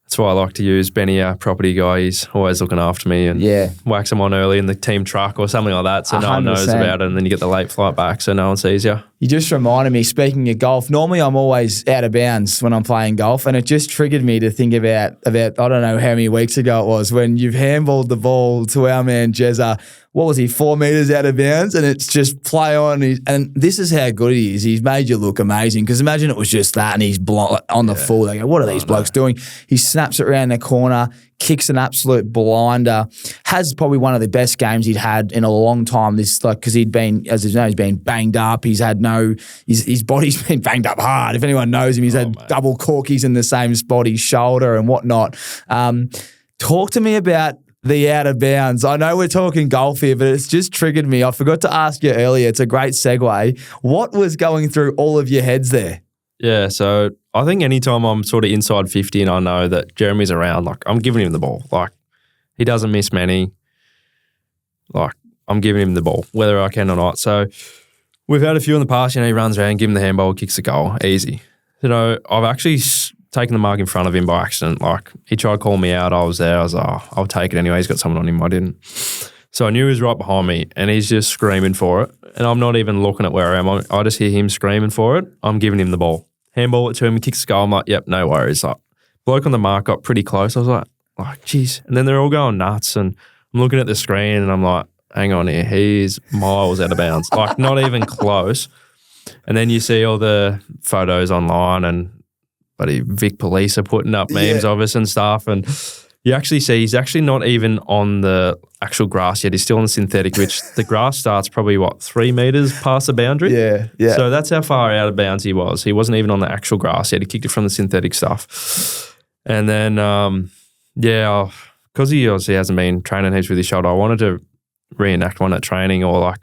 That's why I like to use Benny, our property guy. He's always looking after me and wax them on early in the team truck or something like that so no one knows about it, and then you get the late flight back so no one sees you. You just reminded me, speaking of golf, normally I'm always out of bounds when I'm playing golf, and it just triggered me to think about I don't know how many weeks ago it was when you've handballed the ball to our man Jezza. What was he, 4 meters out of bounds? And it's just play on. And this is how good he is. He's made you look amazing. Because imagine it was just that and he's on the full. They go, what are these blokes doing? He snaps it around the corner, kicks an absolute blinder, has probably one of the best games he'd had in a long time. Because he'd been, as you know, he's been banged up. He's had his body's been banged up hard. If anyone knows him, he's had double corkies in the same spot, his shoulder and whatnot. Talk to me about the out of bounds. I know we're talking golf here, but it's just triggered me. I forgot to ask you earlier. It's a great segue. What was going through all of your heads there? Yeah, so I think anytime I'm sort of inside 50 and I know that Jeremy's around, like I'm giving him the ball. Like he doesn't miss many. Like I'm giving him the ball, whether I can or not. So we've had a few in the past, he runs around, give him the handball, kicks the goal, easy. I've actually taken the mark in front of him by accident. Like he tried calling me out. I was there. I was like, I'll take it anyway. He's got someone on him. I didn't. So I knew he was right behind me and he's just screaming for it. And I'm not even looking at where I am. I just hear him screaming for it. I'm giving him the ball. Handball it to him. He kicks the goal. I'm like, yep, no worries. Like bloke on the mark got pretty close. I was like, geez. And then they're all going nuts. And I'm looking at the screen and I'm like, hang on here. He's miles out of bounds. Like not even close. And then you see all the photos online and Vic Police are putting up memes of us and stuff, and you actually see he's actually not even on the actual grass yet. He's still on the synthetic, which the grass starts probably, 3 meters past the boundary? Yeah. So that's how far out of bounds he was. He wasn't even on the actual grass yet. He kicked it from the synthetic stuff. And then, because he obviously hasn't been training heaps with his shoulder, I wanted to reenact one at training or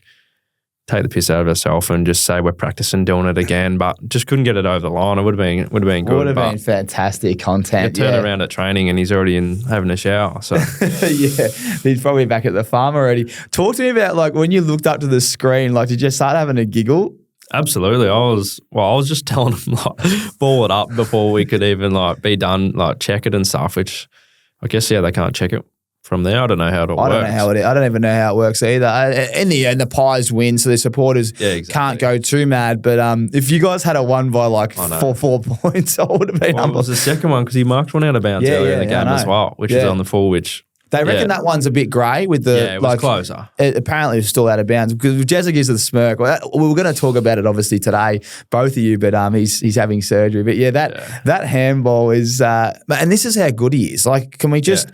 take the piss out of ourselves and just say we're practicing doing it again, but just couldn't get it over the line. It would have been good. Would have been fantastic content. Turn around at training and he's already having a shower. So he's probably back at the farm already. Talk to me about when you looked up to the screen. Did you start having a giggle? Absolutely. I was just telling him ball it up before we could even be done, check it and stuff. Which I guess they can't check it from there. I don't know how it all works. I don't even know how it works either. In the end, the Pies win, so the supporters can't go too mad. But if you guys had a won by 4 points, I would have been It was the second one because he marked one out of bounds earlier in the game as well, which is on the full, which they reckon that one's a bit grey with the it was closer. Apparently, it's still out of bounds because Jezza gives it the smirk. We were going to talk about it obviously today, both of you, but he's having surgery. But that handball is, and this is how good he is. Can we just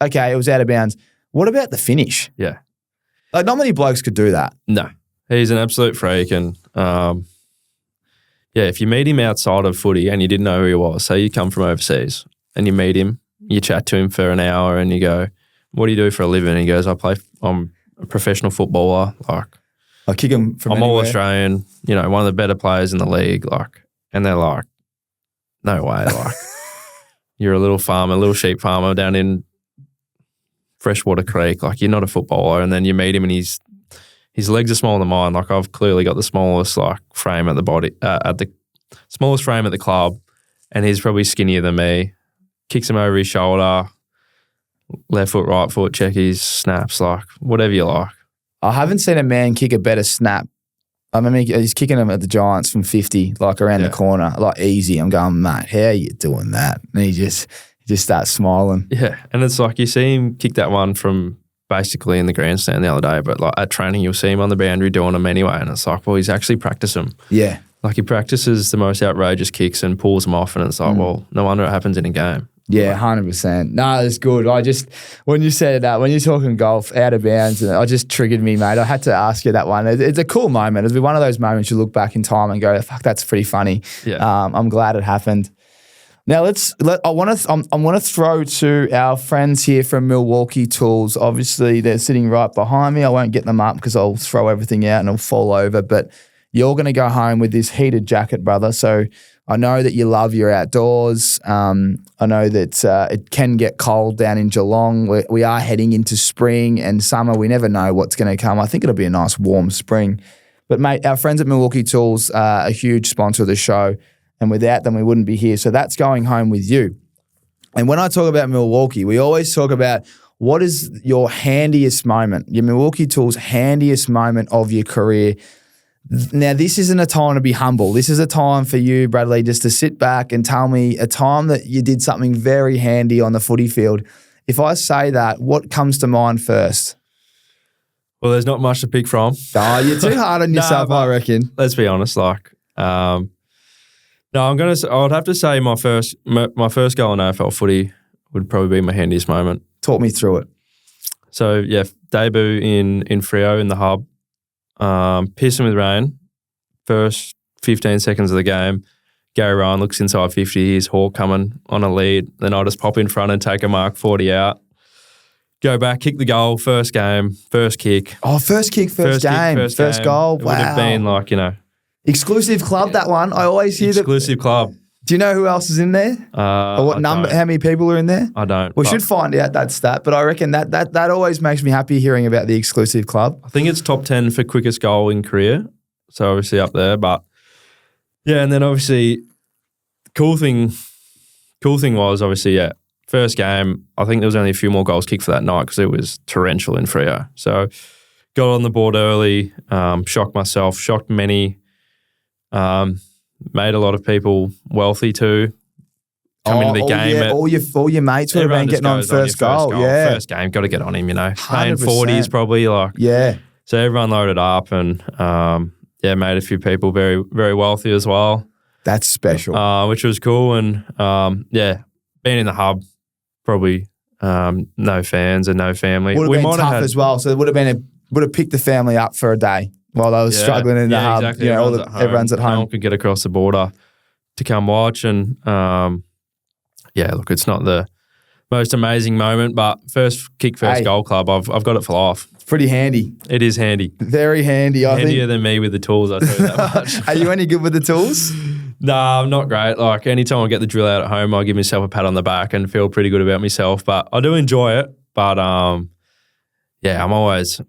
okay? It was out of bounds. What about the finish? Yeah, not many blokes could do that. No, he's an absolute freak, and if you meet him outside of footy and you didn't know who he was, say you come from overseas and you meet him. You chat to him for an hour and you go, what do you do for a living? And he goes, I'm a professional footballer. I kick him from I'm anywhere. all Australian, one of the better players in the league. And they're like, no way. You're a little sheep farmer down in Freshwater Creek. You're not a footballer. And then you meet him and his legs are smaller than mine. I've clearly got the smallest frame at the body, at the smallest frame at the club. And he's probably skinnier than me. Kicks him over his shoulder, left foot, right foot, checkies, snaps, whatever you like. I haven't seen a man kick a better snap. I mean, he's kicking him at the Giants from 50, around the corner, easy. I'm going, mate, how are you doing that? And he just starts smiling. Yeah, and it's you see him kick that one from basically in the grandstand the other day, but at training you'll see him on the boundary doing them anyway, and it's well, he's actually practiced them. Yeah. He practices the most outrageous kicks and pulls them off, and it's well, no wonder it happens in a game. Yeah, 100%. No, it's good. When you said that, when you're talking golf, out of bounds, it just triggered me, mate. I had to ask you that one. It's a cool moment. It'll be one of those moments you look back in time and go, fuck, that's pretty funny. Yeah. I'm glad it happened. Now I want to throw to our friends here from Milwaukee Tools. Obviously, they're sitting right behind me. I won't get them up because I'll throw everything out and it'll fall over. But you're going to go home with this heated jacket, brother. So I know that you love your outdoors. I know that it can get cold down in Geelong. We are heading into spring and summer. We never know what's going to come. I think it'll be a nice warm spring. But mate, our friends at Milwaukee Tools are a huge sponsor of the show. And without them, we wouldn't be here. So that's going home with you. And when I talk about Milwaukee, we always talk about what is your handiest moment, your Milwaukee Tools handiest moment of your career. Now, this isn't a time to be humble. This is a time for you, Bradley, just to sit back and tell me a time that you did something very handy on the footy field. If I say that, what comes to mind first? Well, there's not much to pick from. Oh, you're too hard on yourself, I reckon. Let's be honest, no, I would have to say my first goal in AFL footy would probably be my handiest moment. Talk me through it. So yeah, debut in Freo in the hub, pissing with rain. First 15 seconds of the game, Gary Ryan looks inside 50. Here's Hawk coming on a lead. Then I just pop in front and take a mark 40 out. Go back, kick the goal. First game, first kick. Oh, first kick, first game, first goal. It would have been exclusive club, that one. I always hear exclusive club. Do you know who else is in there? Or what number? How many people are in there? I don't. We should find out that stat. But I reckon that always makes me happy hearing about the exclusive club. I think it's top 10 for quickest goal in career. So obviously up there. But yeah, and then obviously cool thing was obviously, first game, I think there was only a few more goals kicked for that night because it was torrential in Freo. So got on the board early, shocked myself, shocked many. Made a lot of people wealthy too. Coming to the game. Yeah, all your mates would have been getting on first goal. Yeah. First game, got to get on him, Paying 100%. 40s probably. Yeah. So everyone loaded up and, made a few people very, very wealthy as well. That's special. Which was cool. And, being in the hub, probably no fans and no family. Would have been tough as well. So it would have picked the family up for a day. While I was struggling in the hub, exactly. Everyone's at home. No one could get across the border to come watch. And, look, it's not the most amazing moment, but first kick, first goal club, I've got it for life. It's pretty handy. It is handy. Very handy, Handier than me with the tools, I tell you that much. Are you any good with the tools? No, I'm not great. Like, anytime I get the drill out at home, I give myself a pat on the back and feel pretty good about myself. But I do enjoy it. But, I'm always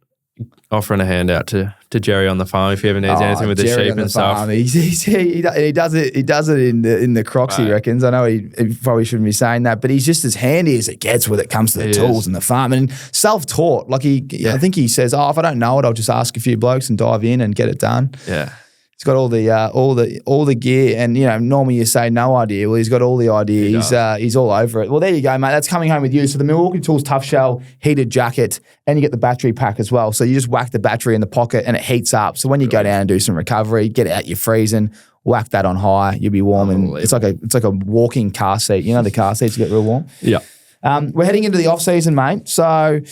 offering a hand out to Jerry on the farm if he ever needs anything with the Jerry sheep and stuff. He does it in the Crocs, he reckons. I know he probably shouldn't be saying that, but he's just as handy as it gets when it comes to the tools and the farm, and self-taught. Like I think he says, if I don't know it, I'll just ask a few blokes and dive in and get it done. Yeah. He's got all the gear, and normally you say no idea. Well, he's got all the idea. He's all over it. Well, there you go, mate. That's coming home with you. So the Milwaukee Tools Tough Shell heated jacket, and you get the battery pack as well. So you just whack the battery in the pocket, and it heats up. So when you go down and do some recovery, get it out your freezing, whack that on high, you'll be warm, and it's like a walking car seat. You know the car seats get real warm. Yeah. We're heading into the off season, mate. So.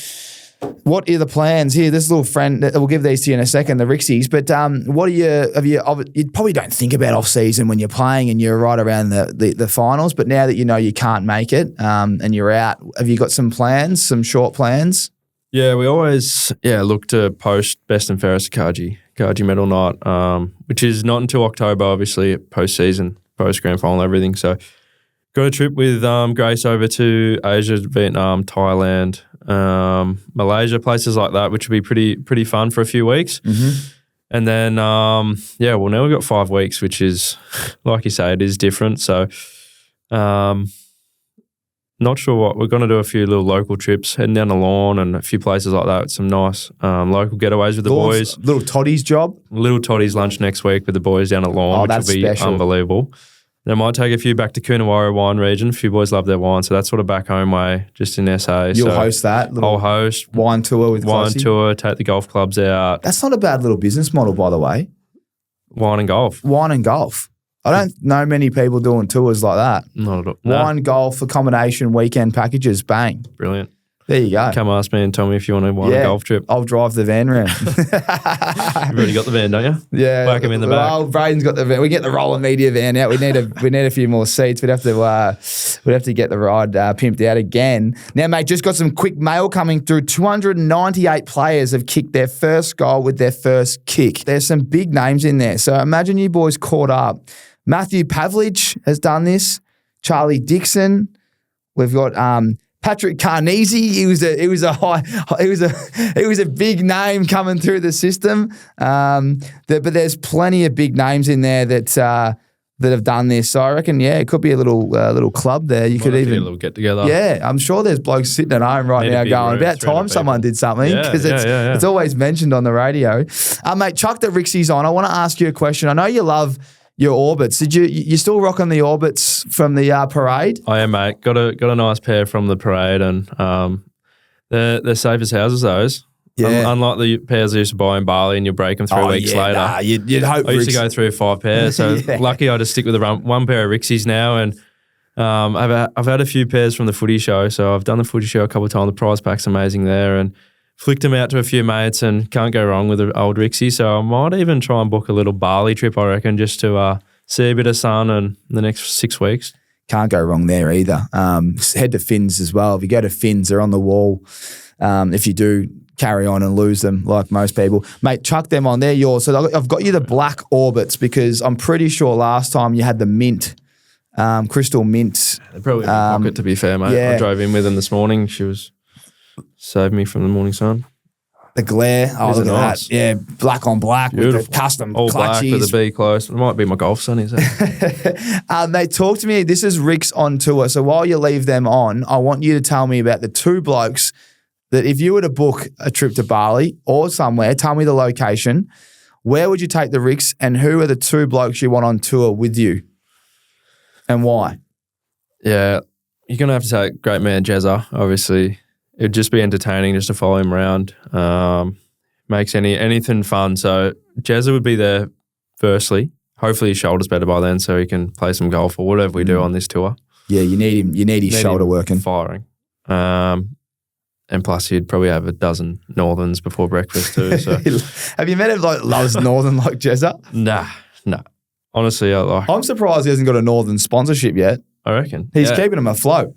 What are the plans here? This little friend, we'll give these to you in a second, the Rixies. But what are you probably don't think about off season when you're playing and you're right around the finals. But now that you know you can't make it and you're out, have you got some plans, some short plans? Yeah, we always look to post best and fairest Kaji medal night, which is not until October, obviously, post season, post grand final, everything. So got a trip with Grace over to Asia, Vietnam, Thailand, Malaysia, places like that, which would be pretty fun for a few weeks. Mm-hmm. And then, now we've got 5 weeks, which is, like you say, it is different. So, not sure what we're going to do. A few little local trips, heading down the lawn and a few places like that with some nice local getaways with the boys. Little Toddy's job? Little Toddy's lunch next week with the boys down the lawn, which will be special. Unbelievable. Then I might take a few back to Coonawarra wine region. A few boys love their wine, so that's sort of back home way, just in SA. You'll host that? I'll host. Wine tour with Wine Closey? tour, take the golf clubs out. That's not a bad little business model, by the way. Wine and golf. Wine and golf. I don't know many people doing tours like that. Not at all. Wine, golf, accommodation, weekend packages, bang. Brilliant. There you go. Come ask me and tell me if you want to want a golf trip. I'll drive the van round. You've already got the van, don't you? Yeah. Whack him in the back. Well, Braden's got the van. We get the roller media van out. We need a few more seats. We'd have to get the ride pimped out again. Now, mate, just got some quick mail coming through. 298 players have kicked their first goal with their first kick. There's some big names in there. So imagine you boys caught up. Matthew Pavlich has done this. Charlie Dixon. We've got Patrick Carnesi. He was a big name coming through the system. But there's plenty of big names in there that have done this. So I reckon, it could be a little club there. You could even get a little get together. Yeah, I'm sure there's blokes sitting at home right now going, about time someone did something, because it's always mentioned on the radio. Mate, chuck the Rixies on. I want to ask you a question. I know you love your Orbits. Did you still rocking the Orbits from the parade? I am, mate. Got a nice pair from the parade, and they're safe as houses, those. Yeah. Unlike the pairs I used to buy in Bali and you break them 3 weeks later. Nah, you'd hope I used to go through 5 pairs, so lucky I just stick with the one pair of Rixies now. And I've had a few pairs from the footy show, so I've done the footy show a couple of times. The prize pack's amazing there, and flicked them out to a few mates, and can't go wrong with the old Rixie. So I might even try and book a little Bali trip, I reckon, just to see a bit of sun in the next 6 weeks. Can't go wrong there either. Head to Fins as well. If you go to Fins, they're on the wall. If you do carry on and lose them like most people, mate, chuck them on. They're yours. So I've got you the black Orbits, because I'm pretty sure last time you had the mint, crystal mint. They're probably in my pocket, to be fair, mate. Yeah. I drove in with them this morning. She was saved me from the morning sun. The glare. Oh, look at nice? that. Yeah, black on black. Beautiful. With the custom all black clutchies. with a B close. It might be my golf sunnies. Mate, talk to me. This is Rick's on tour. So while you leave them on, I want you to tell me about the 2 blokes that if you were to book a trip to Bali or somewhere, tell me the location. Where would you take the Ricks, and who are the 2 blokes you want on tour with you, and why? Yeah, you're going to have to take great man Jezza, obviously. It'd just be entertaining just to follow him around. Makes anything fun. So Jezza would be there firstly. Hopefully his shoulder's better by then, so he can play some golf or whatever we do on this tour. Yeah, you need him. You need his shoulder working. Firing. And plus he'd probably have a dozen Northerns before breakfast too. So have you met him loves Northern like Jezza? Nah. Honestly, I'm surprised he hasn't got a Northern sponsorship yet. I reckon. He's keeping him afloat.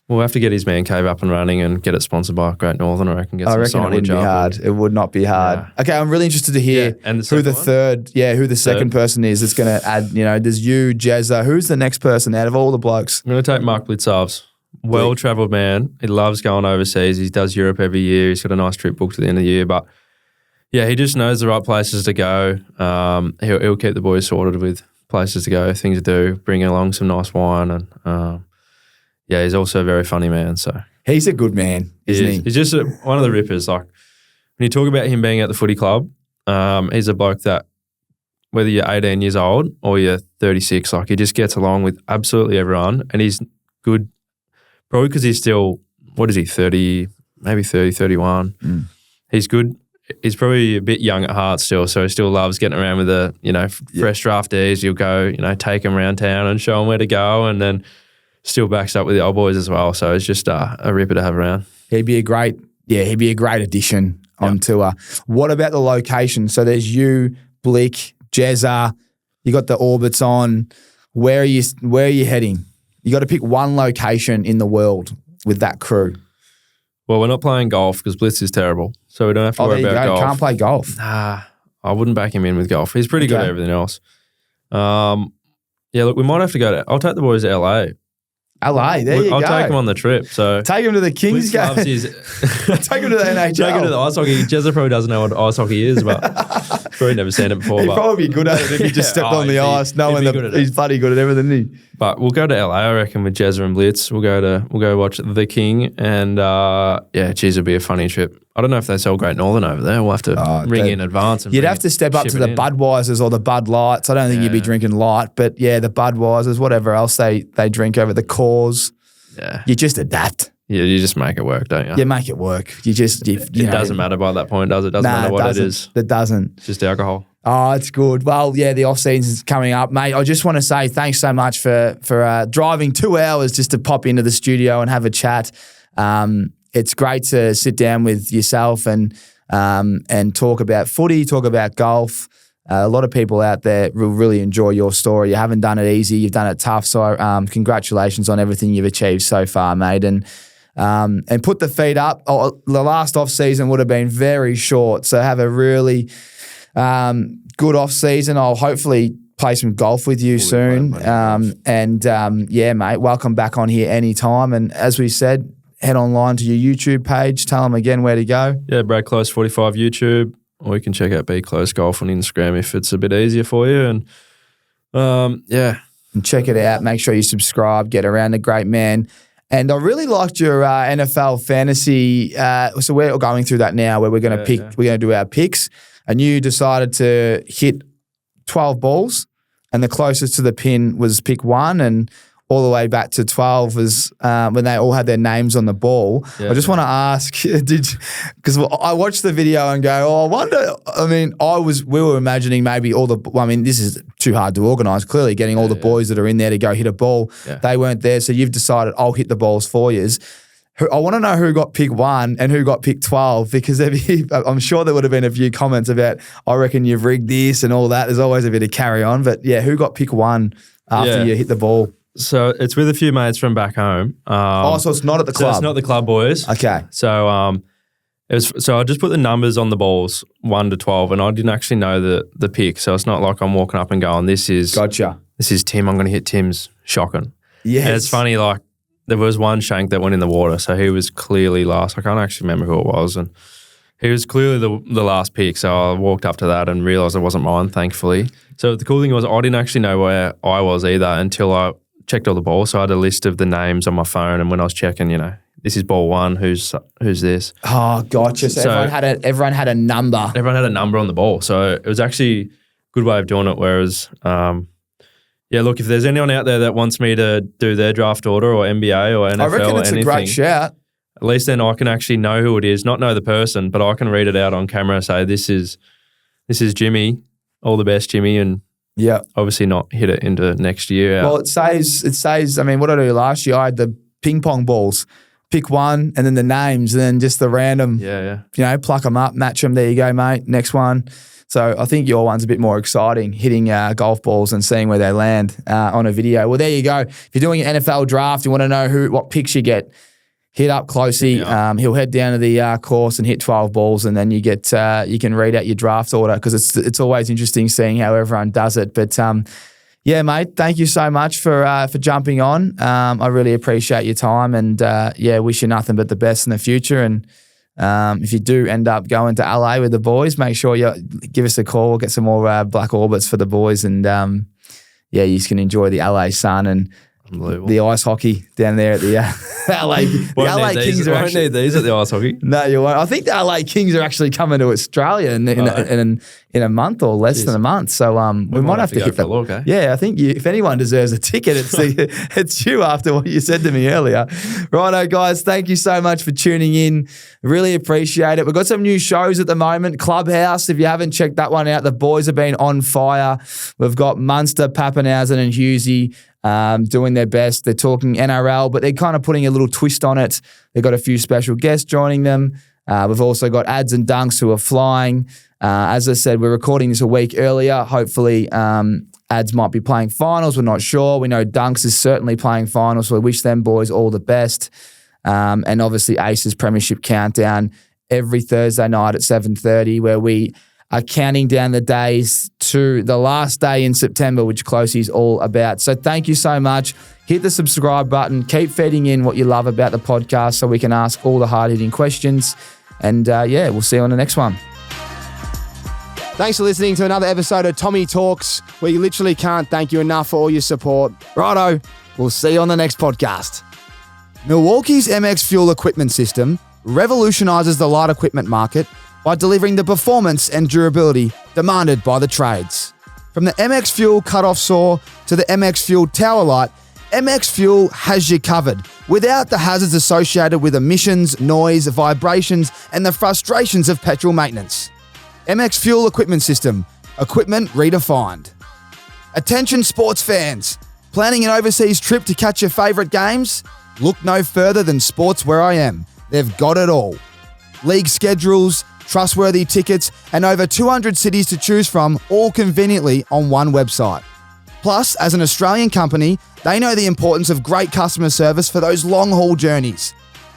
We'll have to get his man cave up and running and get it sponsored by Great Northern, I reckon. I reckon it wouldn't be hard. It would not be hard. Yeah. Okay, I'm really interested to hear who the second person is that's going to add, there's you, Jezza. Who's the next person out of all the blokes? I'm going to take Mark Blitzovs. Well-travelled man. He loves going overseas. He does Europe every year. He's got a nice trip booked at the end of the year. But, yeah, he just knows the right places to go. He'll keep the boys sorted with places to go, things to do, bring along some nice wine. And, he's also a very funny man. So he's a good man, isn't he? He's just one of the rippers. Like, when you talk about him being at the footy club, he's a bloke that, whether you're 18 years old or you're 36, like, he just gets along with absolutely everyone. And he's good. Probably because he's still, 30, maybe 30, 31. Mm. He's good. He's probably a bit young at heart still, so he still loves getting around with the, fresh draftees. You'll go, take them around town and show them where to go, and then still backs up with the old boys as well. So it's just a ripper to have around. He'd be a great addition on tour. What about the location? So there's you, Blick, Jezza. You got the Orbits on. Where are you heading? You got to pick one location in the world with that crew. Well, we're not playing golf because Blitz is terrible, so we don't have to worry about golf. Can't play golf. Nah, I wouldn't back him in with golf. He's pretty good at everything else. Look, we might have to go to. I'll take the boys to LA. LA, there you go. I'll take him on the trip. So take him to the Kings game. Take him to the NHL. Take him to the ice hockey. Jezza probably doesn't know what ice hockey is, but probably never seen it before. He'd probably be good at it if he just stepped on the ice, knowing that he's bloody good at everything, isn't he? But we'll go to LA, I reckon, with Jezza and Blitz. We'll go watch The King, and it'll be a funny trip. I don't know if they sell Great Northern over there. We'll have to ring in advance. You'd have to step up to the Budweisers or the Bud Lights. I don't think you'd be drinking light, but the Budweisers, whatever else they drink over the Coors. Yeah. You just adapt. Yeah, you just make it work, don't you? You make it work. It doesn't matter by that point, does it? Doesn't matter what it is. It doesn't. It's just alcohol. Oh, it's good. Well, the off-season is coming up. Mate, I just want to say thanks so much for driving 2 hours just to pop into the studio and have a chat. It's great to sit down with yourself and talk about footy, talk about golf. A lot of people out there will really enjoy your story. You haven't done it easy. You've done it tough. So congratulations on everything you've achieved so far, mate. And put the feet up. Oh, the last off-season would have been very short. So have a really good off-season. I'll hopefully play some golf with you soon. Yeah, mate, welcome back on here anytime. And as we said, head online to your YouTube page. Tell them again where to go. Yeah, Brad Close 45 YouTube. Or you can check out Be Close Golf on Instagram if it's a bit easier for you. And And check it out. Make sure you subscribe. Get around the great man. And I really liked your NFL fantasy. So we're going through that now, where we're going to pick. Yeah. We're going to do our picks. And you decided to hit 12 balls, and the closest to the pin was pick 1, and all the way back to 12 was when they all had their names on the ball. Yeah, I just want to ask, because I watched the video and go, I wonder, we were imagining maybe this is too hard to organise, clearly getting all the boys that are in there to go hit a ball. Yeah. They weren't there, so you've decided I'll hit the balls for you. I want to know who got pick 1 and who got pick 12, because I'm sure there would have been a few comments about, I reckon you've rigged this and all that. There's always a bit of carry on. But yeah, who got pick 1 after you hit the ball? So it's with a few mates from back home. So it's not at the club? So it's not the club boys. Okay. So I just put the numbers on the balls, 1 to 12, and I didn't actually know the pick. So it's not like I'm walking up and going, this is Tim, I'm going to hit Tim's. Shocking. Yes. And it's funny, like, there was one shank that went in the water, so he was clearly last. I can't actually remember who it was, and he was clearly the last pick, so I walked up to that and realised it wasn't mine, thankfully. So the cool thing was I didn't actually know where I was either until I checked all the balls. So I had a list of the names on my phone, and when I was checking, this is ball 1, who's this? Oh, gotcha. So everyone had a number. Everyone had a number on the ball. So it was actually a good way of doing it, whereas look, if there's anyone out there that wants me to do their draft order or NBA or NFL I reckon it's anything, a great shout. At least then I can actually know who it is, not know the person, but I can read it out on camera and say, this is Jimmy, all the best, Jimmy, and obviously not hit it into next year. Well, it says, what did I do last year? I had the ping pong balls. Pick 1 and then the names and then just the random, pluck them up, match them. There you go, mate. Next one. So I think your one's a bit more exciting, hitting golf balls and seeing where they land on a video. Well, there you go. If you're doing an NFL draft, you want to know what picks you get, hit up Closey. Yeah. He'll head down to the course and hit 12 balls, and then you get you can read out your draft order, because it's always interesting seeing how everyone does it. But yeah, mate, thank you so much for jumping on. I really appreciate your time, and wish you nothing but the best in the future. And if you do end up going to LA with the boys, make sure you give us a call, get some more black orbits for the boys, and you can enjoy the LA sun and the ice hockey down there at the LA. The LA Kings are actually need these at the ice hockey. No, you won't. I think the LA Kings are actually coming to Australia in a month or less than a month. So we might have to hit that. Look, eh? Yeah, I think if anyone deserves a ticket, it's you after what you said to me earlier. Righto, guys, thank you so much for tuning in. Really appreciate it. We've got some new shows at the moment. Clubhouse, if you haven't checked that one out, the boys have been on fire. We've got Munster, Pappenhausen and Hughesy doing their best. They're talking NRL, but they're kind of putting a little twist on it. They've got a few special guests joining them. We've also got Ads and Dunks who are flying. As I said, we're recording this a week earlier. Hopefully, Ads might be playing finals. We're not sure. We know Dunks is certainly playing finals, so we wish them boys all the best. And obviously, Ace's Premiership Countdown every Thursday night at 7:30, where we are counting down the days to the last day in September, which Closey's all about. So thank you so much. Hit the subscribe button. Keep feeding in what you love about the podcast so we can ask all the hard-hitting questions. And we'll see you on the next one. Thanks for listening to another episode of Tommy Talks, where you literally can't thank you enough for all your support. Righto, we'll see you on the next podcast. Milwaukee's MX Fuel equipment system revolutionises the light equipment market by delivering the performance and durability demanded by the trades. From the MX Fuel cut-off saw to the MX Fuel tower light, MX Fuel has you covered without the hazards associated with emissions, noise, vibrations, and the frustrations of petrol maintenance. MX Fuel equipment system, equipment redefined. Attention sports fans, planning an overseas trip to catch your favourite games? Look no further than Sports Where I Am. They've got it all. League schedules, trustworthy tickets, and over 200 cities to choose from, all conveniently on one website. Plus, as an Australian company, they know the importance of great customer service for those long-haul journeys.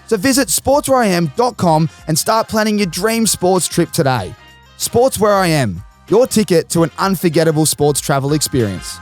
So visit sportswhereIam.com and start planning your dream sports trip today. Sports Where I Am, your ticket to an unforgettable sports travel experience.